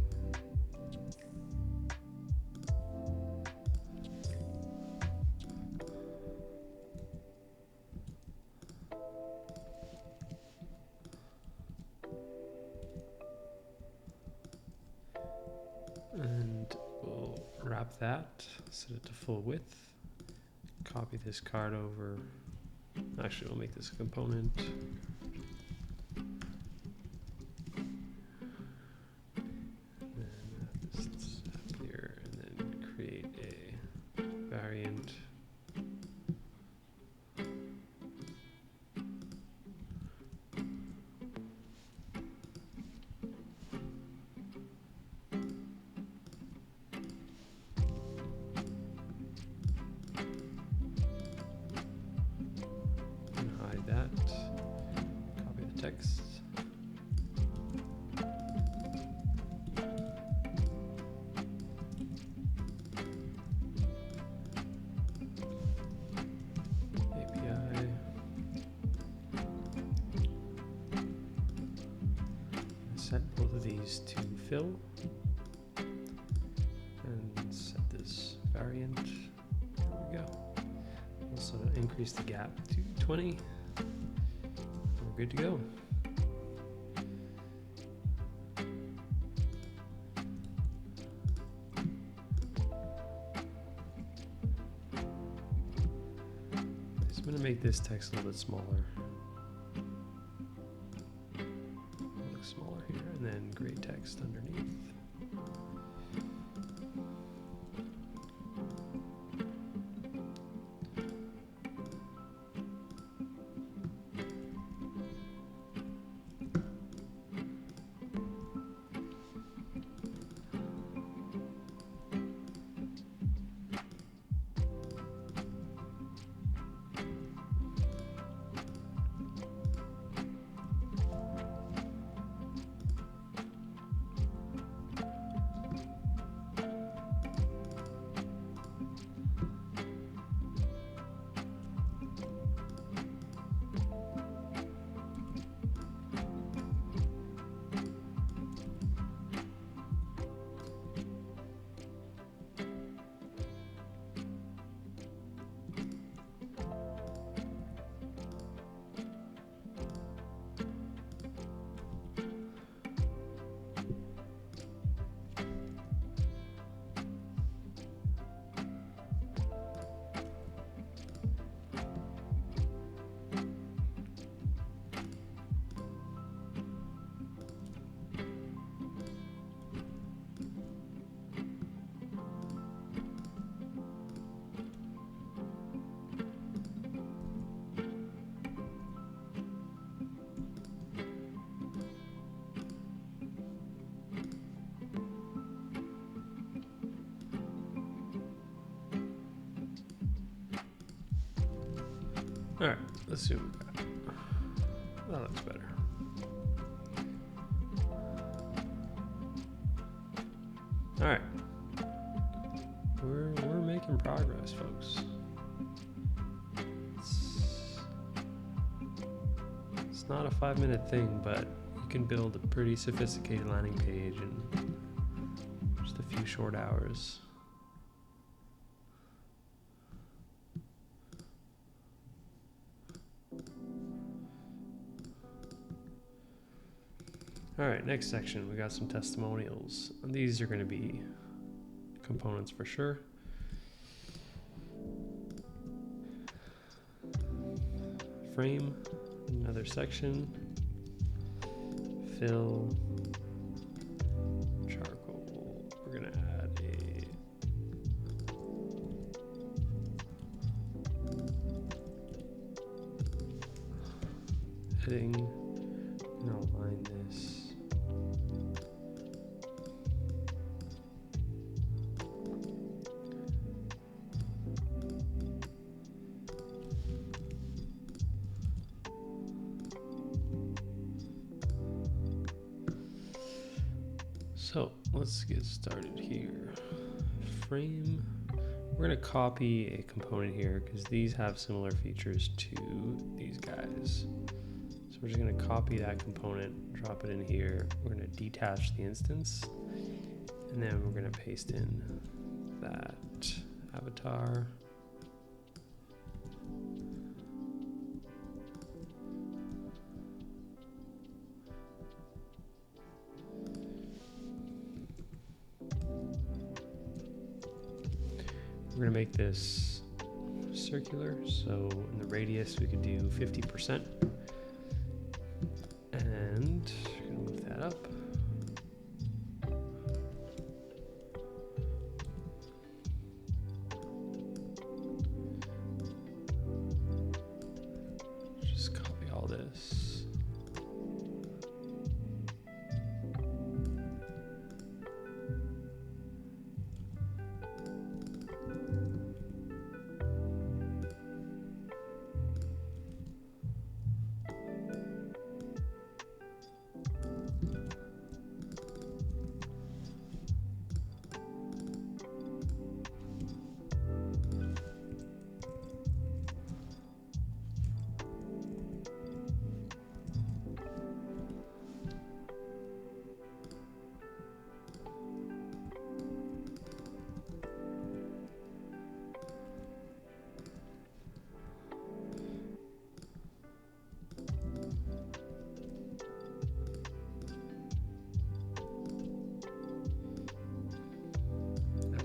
And we'll wrap that, set it to full width, copy this card over. Actually, we'll make this a component. Variant. And hide that. Copy the text. Set both of these to fill and set this variant. There we go. Also increase the gap to 20. We're good to go. So I'm going to make this text a little bit smaller. Smaller here, and then gray text underneath. All right, let's see what we got. That looks better. All right, we're making progress, folks. It's not a 5-minute thing, but you can build a pretty sophisticated landing page in just a few short hours. All right, next section, we got some testimonials. And these are going to be components for sure. Frame, another section. Fill, charcoal. We're going to add a heading. And I'll line this. So let's get started here. Frame. We're going to copy a component here because these have similar features to these guys. So we're just going to copy that component, drop it in here. We're going to detach the instance, and then we're going to paste in that avatar. We're going to make this circular, so in the radius we could do 50%. And we're going to move that up. Just copy all this.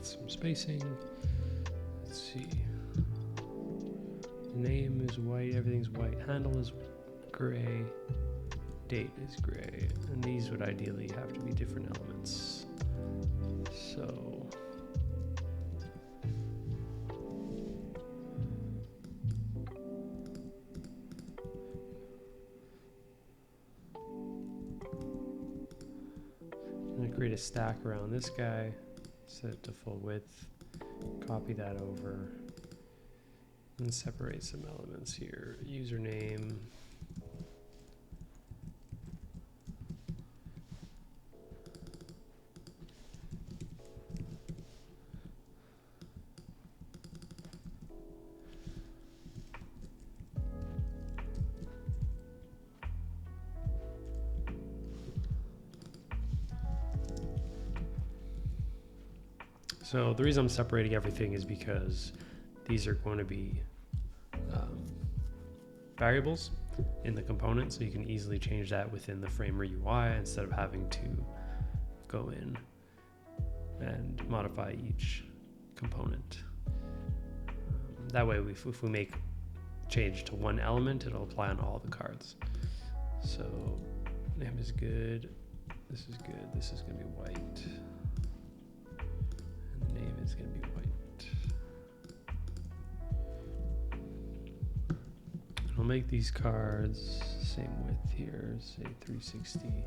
Some spacing. Let's see. Name is white, everything's white. Handle is gray. Date is gray. And these would ideally have to be different elements. So I'm going to create a stack around this guy. Set it to full width, copy that over, and separate some elements here. Username. So the reason I'm separating everything is because these are going to be variables in the component, so you can easily change that within the Framer UI instead of having to go in and modify each component. That way, if we make change to one element, it'll apply on all the cards. So name is good. This is good. This is going to be white. Name is going to be white. I'll make these cards same width here, say 360.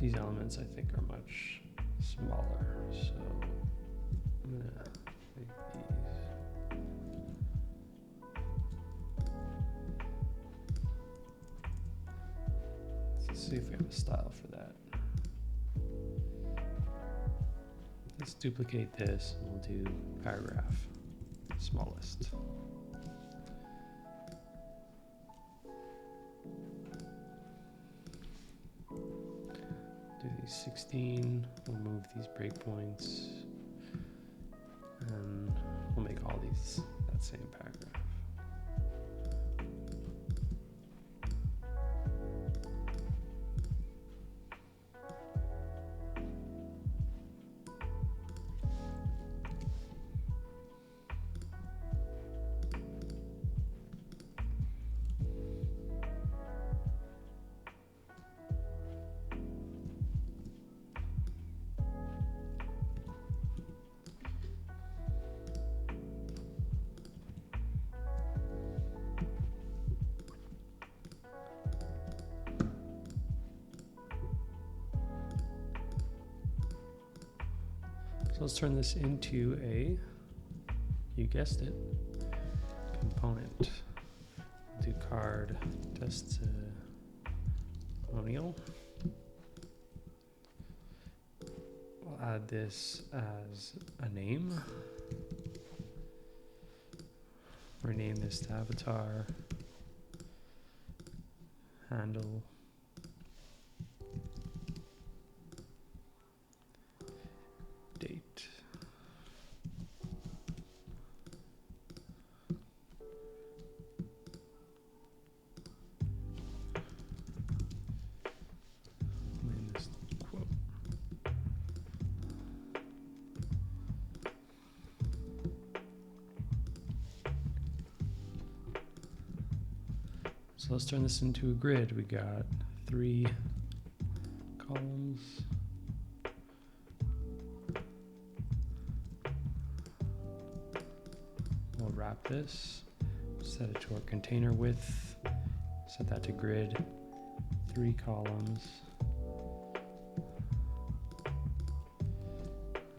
These elements I think are much smaller, so I'm gonna make these. Let's see if we have a style for that. Let's duplicate this and we'll do paragraph, smallest. Do these 16, we'll move these breakpoints, and we'll make all these that same paragraph. So let's turn this into a, you guessed it, component. Do card Testomial. We'll add this as a name. Rename this to avatar. Handle. Date. Name this quote. So let's turn this into a grid. We got 3 columns. We'll wrap this, set it to our container width, set that to grid, 3 columns.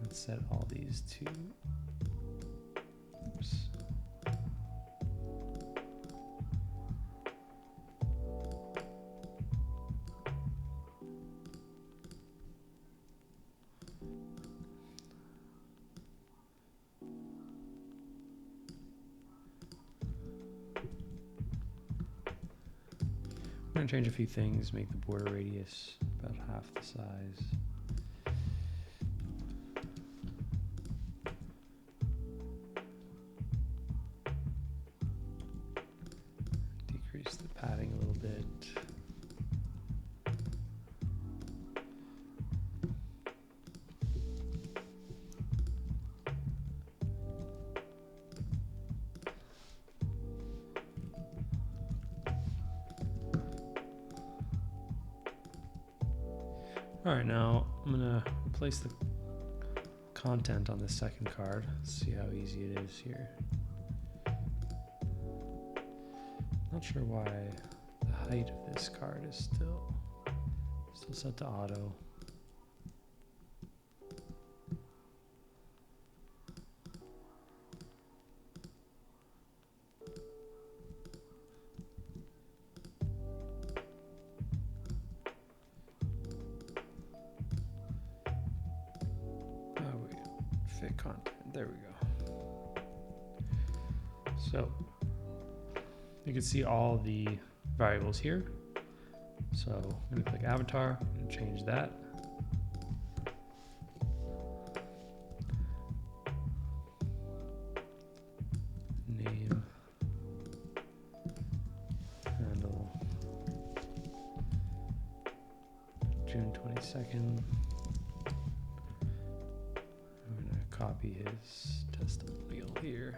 And set all these to, oops. I'm going to change a few things, make the border radius about half the size. Decrease the padding a little bit. All right, now I'm gonna replace the content on the second card. See how easy it is here. Not sure why the height of this card is still set to auto. Fit content, there we go. So you can see all the variables here. So I'm gonna click avatar and change that. Name, handle, June 22nd. Copy his testimonial here.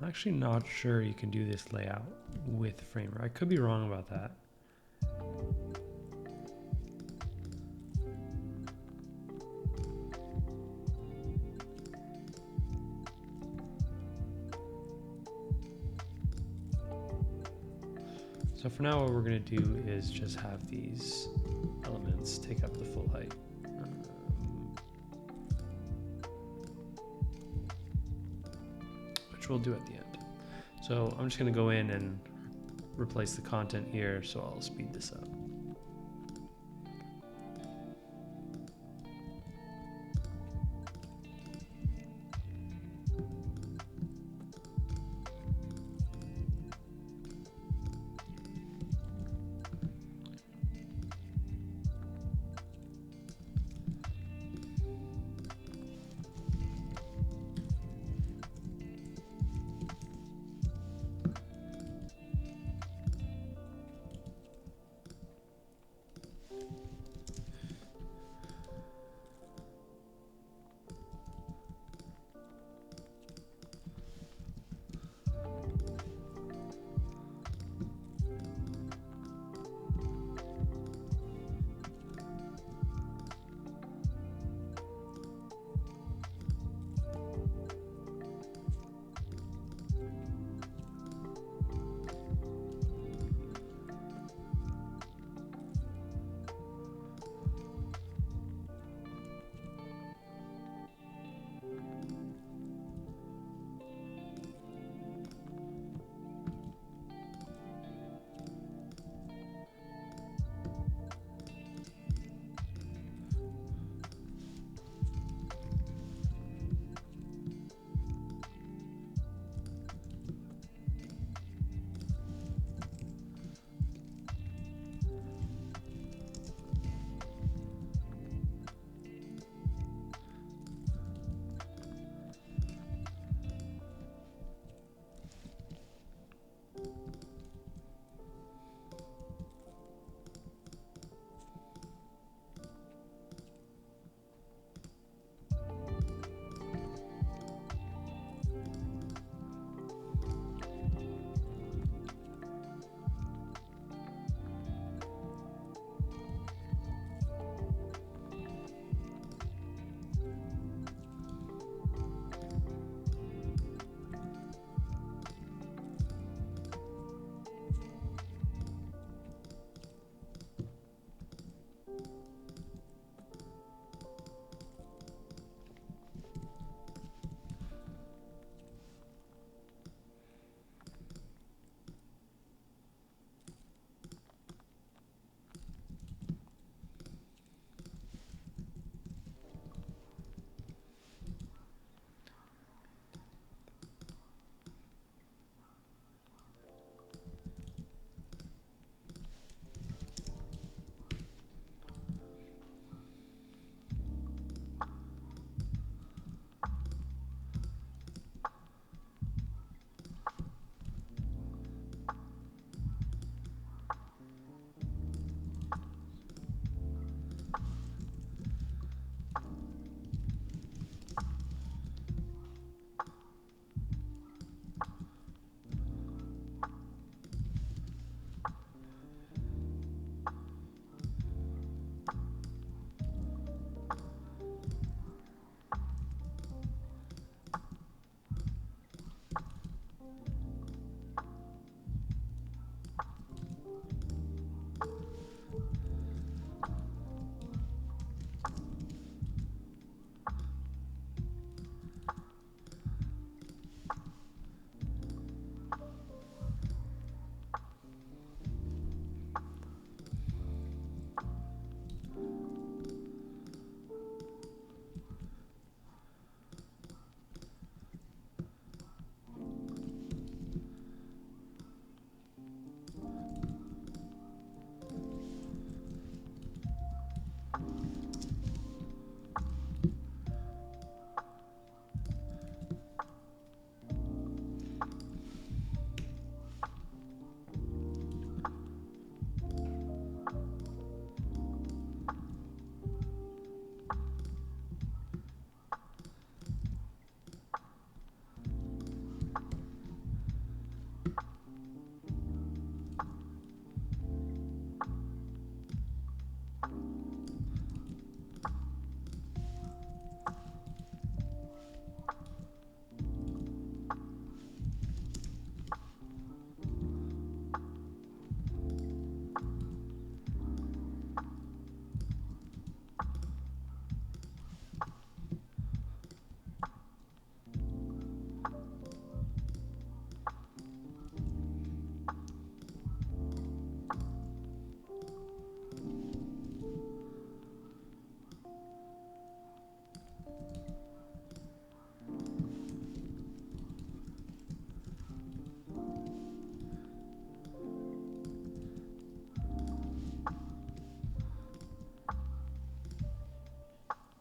I'm actually not sure you can do this layout with Framer. I could be wrong about that. So for now, what we're going to do is just have these elements take up the full height. Which we'll do at the end. So I'm just going to go in and replace the content here, so I'll speed this up.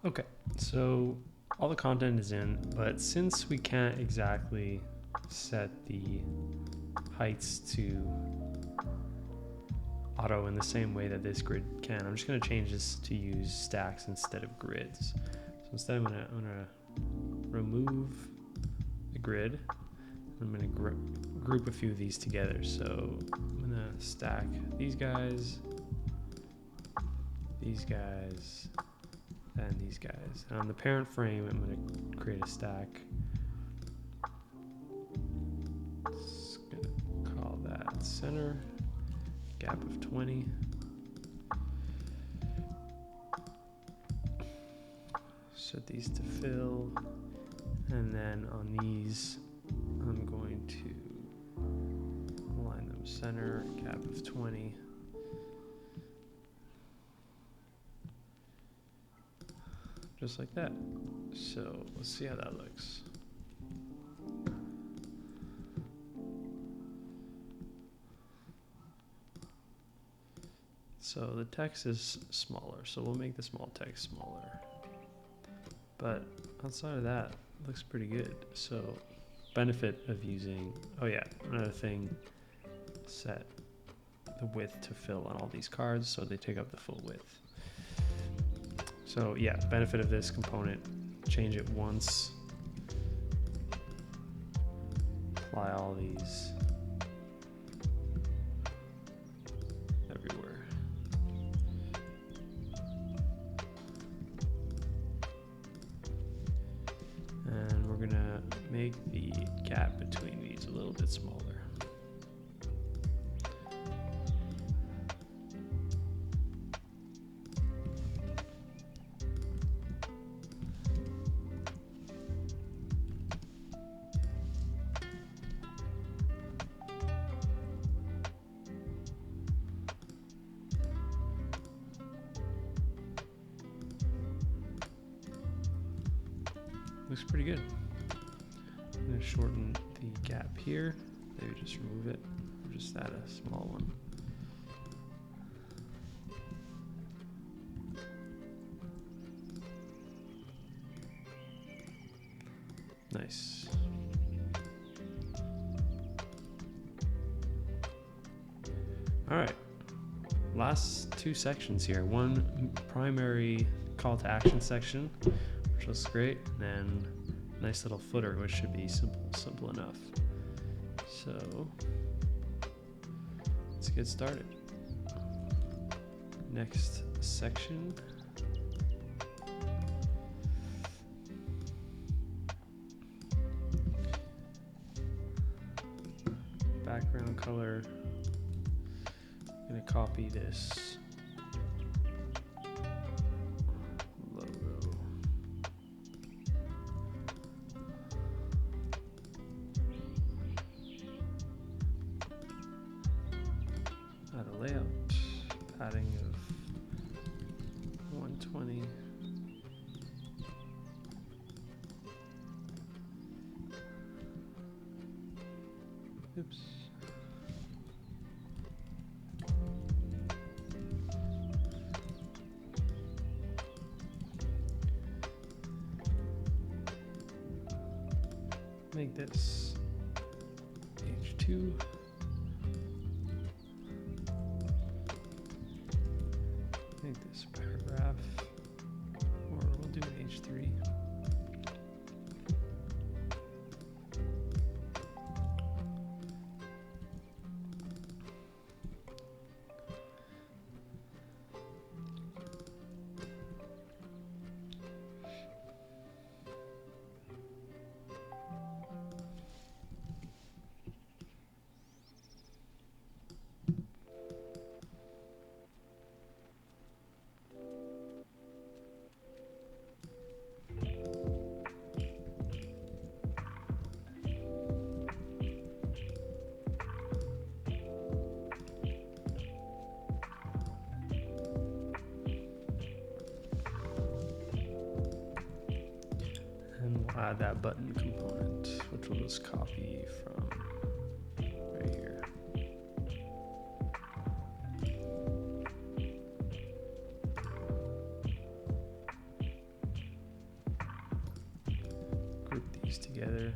Okay, so all the content is in, but since we can't exactly set the heights to auto in the same way that this grid can, I'm just going to change this to use stacks instead of grids. So instead I'm going to remove the grid. I'm going to group a few of these together. So I'm going to stack these guys, and these guys. And on the parent frame, I'm going to create a stack. Just going to call that center, gap of 20. Set these to fill. And then on these, I'm going to align them center, gap of 20. Just like that. So let's see how that looks. So the text is smaller, so we'll make the small text smaller. But outside of that, it looks pretty good. So benefit of using, oh yeah, another thing, set the width to fill on all these cards so they take up the full width. So yeah, benefit of this component, change it once, apply all these everywhere. And we're gonna make the gap between these a little bit smaller. Looks pretty good. I'm going to shorten the gap here. Maybe just remove it, or just add a small one. Nice. All right. Last two sections here. One primary call to action section, which looks great, and then nice little footer, which should be simple enough. So let's get started. Next section. Background color. I'm going to copy this logo. Add a layout, padding of 120. Oops. Make this H2. Make this paragraph, or we'll do H3. Add that button component, which we'll just copy from right here. these together.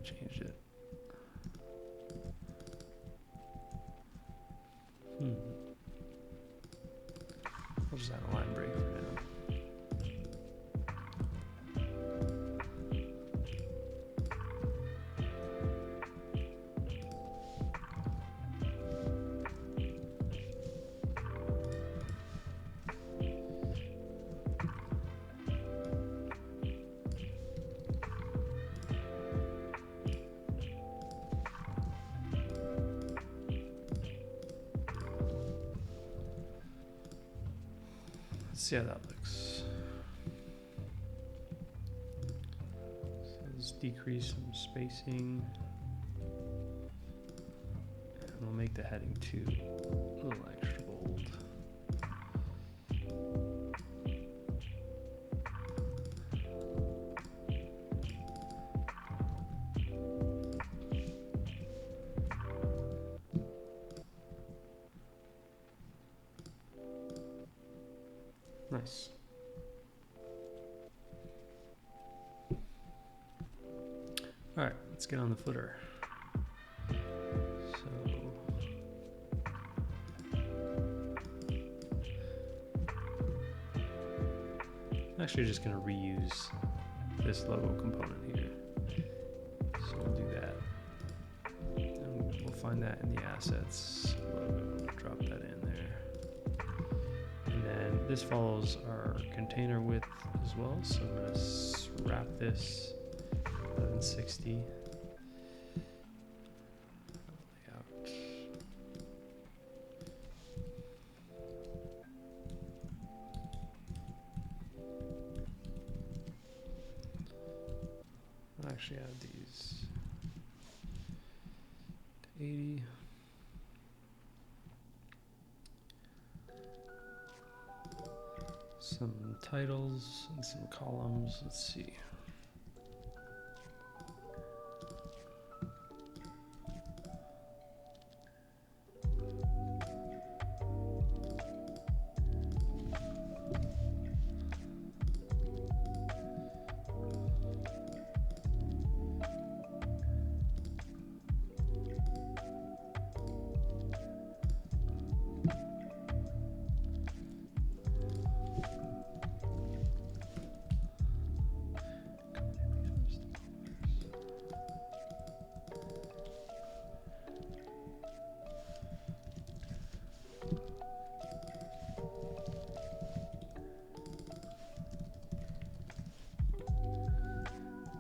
Changed it. I'll just add a line break for now. Let's see how that looks. So let's decrease some spacing. And we'll make the heading 2 a little extra bold. Nice. All right, let's get on the footer. So I'm actually just going to reuse this logo component here. So we'll do that. And we'll find that in the assets logo, drop that in there. And this follows our container width as well, so I'm going to wrap this 1160 layout. I'll actually add these to 80. Some titles and some columns. Let's see.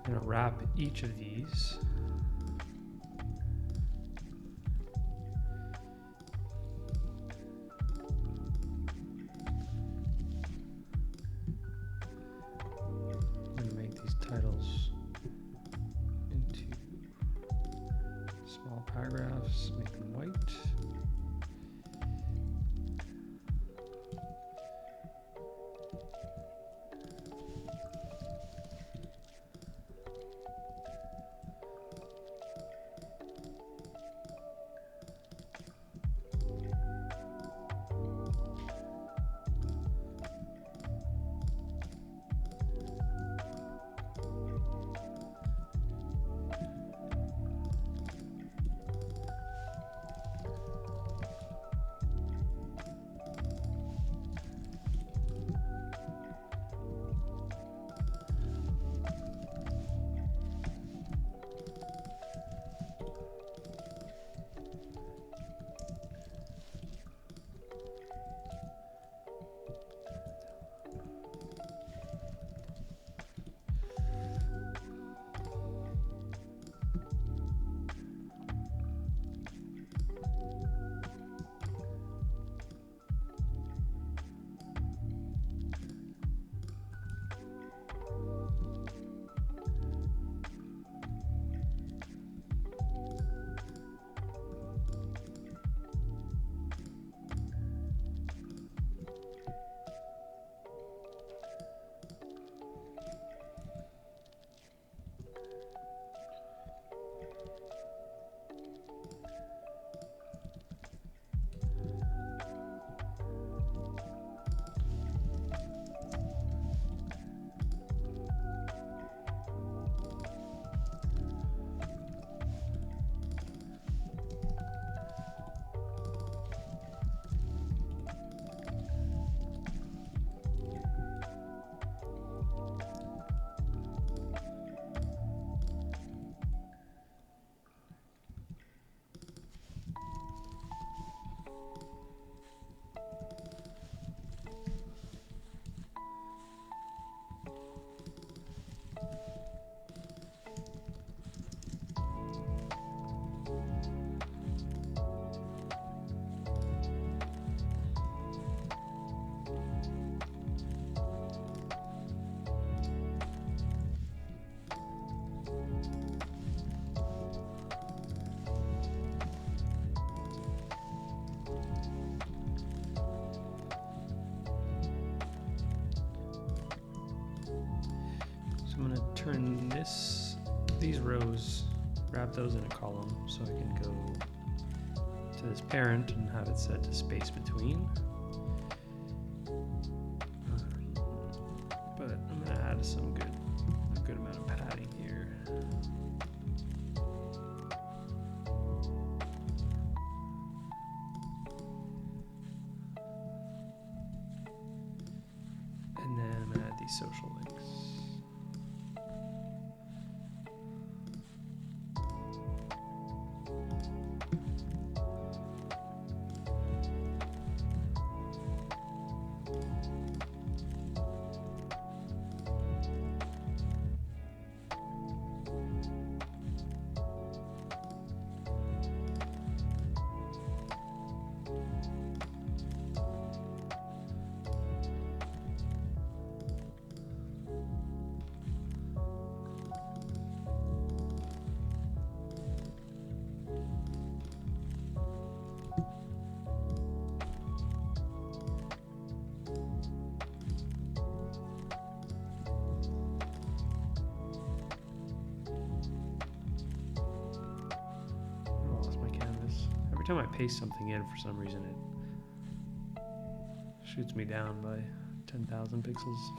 I'm going to wrap each of these. I'm going to make these titles into small paragraphs, make them white. turn these rows, wrap those in a column so I can go to this parent and have it set to space between. But I'm gonna add a good amount of padding here. And then I'm gonna add these social links. Every time I paste something in, for some reason it shoots me down by 10,000 pixels.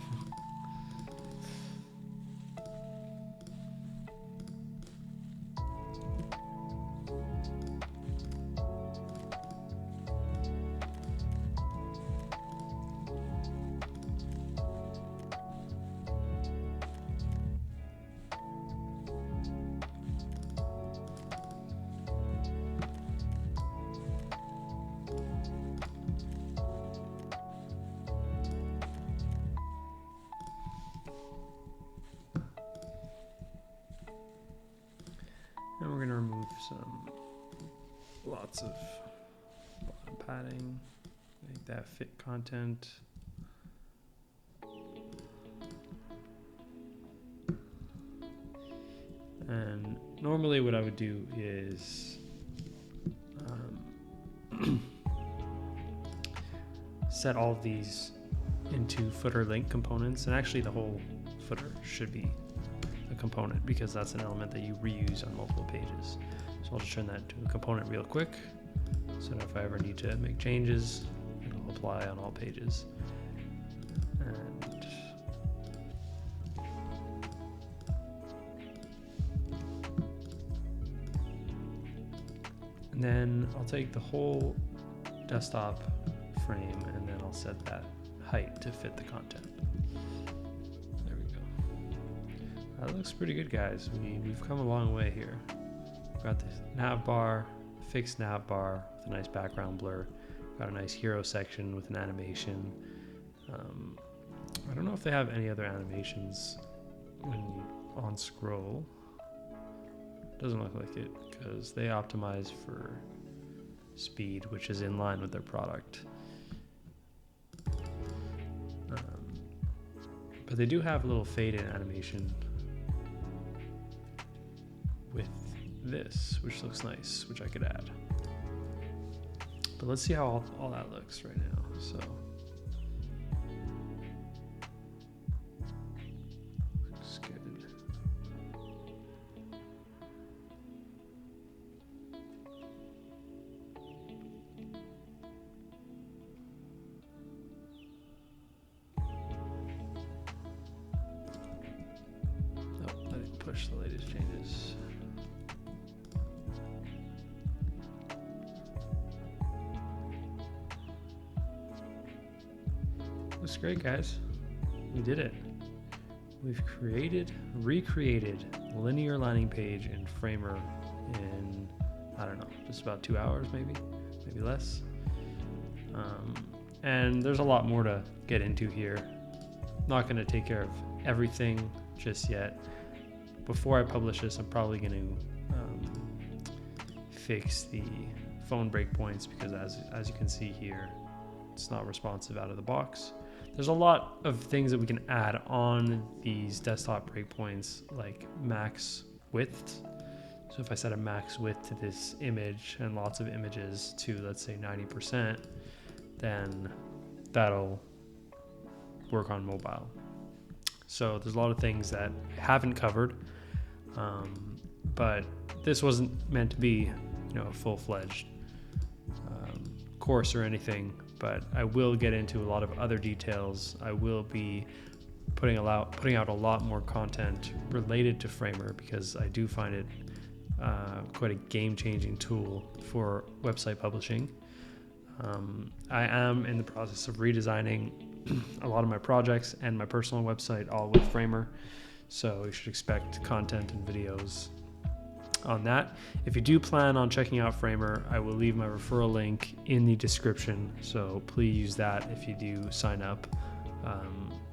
And we're going to remove lots of bottom padding, make that fit content. And normally what I would do is set all of these into footer link components, and actually the whole footer should be a component because that's an element that you reuse on multiple pages. So I'll just turn that to a component real quick, so that if I ever need to make changes, it'll apply on all pages. And then I'll take the whole desktop frame and then I'll set that height to fit the content. There we go. That looks pretty good, guys. We've come a long way here. We've got this nav bar, fixed nav bar with a nice background blur. Got a nice hero section with an animation. I don't know if they have any other animations when you on scroll. Doesn't look like it because they optimize for speed, which is in line with their product. But they do have a little fade-in animation with this, which looks nice, which I could add. But let's see how all that looks right now. So looks good. Push the latest changes. Looks great, guys. We did it. We've recreated linear landing page in Framer in, I don't know, just about 2 hours, maybe less. And there's a lot more to get into here. Not going to take care of everything just yet. Before I publish this, I'm probably going to fix the phone breakpoints because as you can see here, it's not responsive out of the box. There's a lot of things that we can add on these desktop breakpoints, like max width. So if I set a max width to this image and lots of images to, let's say, 90%, then that'll work on mobile. So there's a lot of things that I haven't covered, but this wasn't meant to be, a full-fledged course or anything. But I will get into a lot of other details. I will be putting out a lot more content related to Framer, because I do find it quite a game-changing tool for website publishing. I am in the process of redesigning a lot of my projects and my personal website, all with Framer. So you should expect content and videos on that. If you do plan on checking out Framer, I will leave my referral link in the description. So please use that if you do sign up.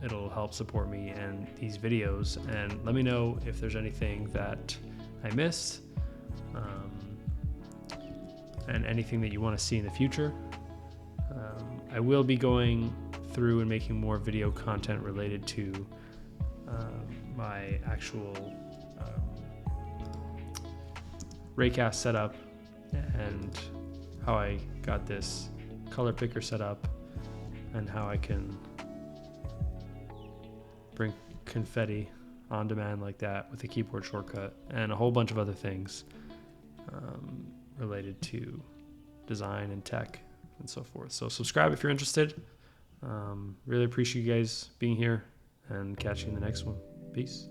It'll help support me and these videos. And let me know if there's anything that I missed, and anything that you want to see in the future. I will be going through and making more video content related to my actual raycast setup and how I got this color picker set up and how I can bring confetti on demand like that with a keyboard shortcut, and a whole bunch of other things related to design and tech and so forth. So subscribe if you're interested. Really appreciate you guys being here, and catch you in the next one. Peace.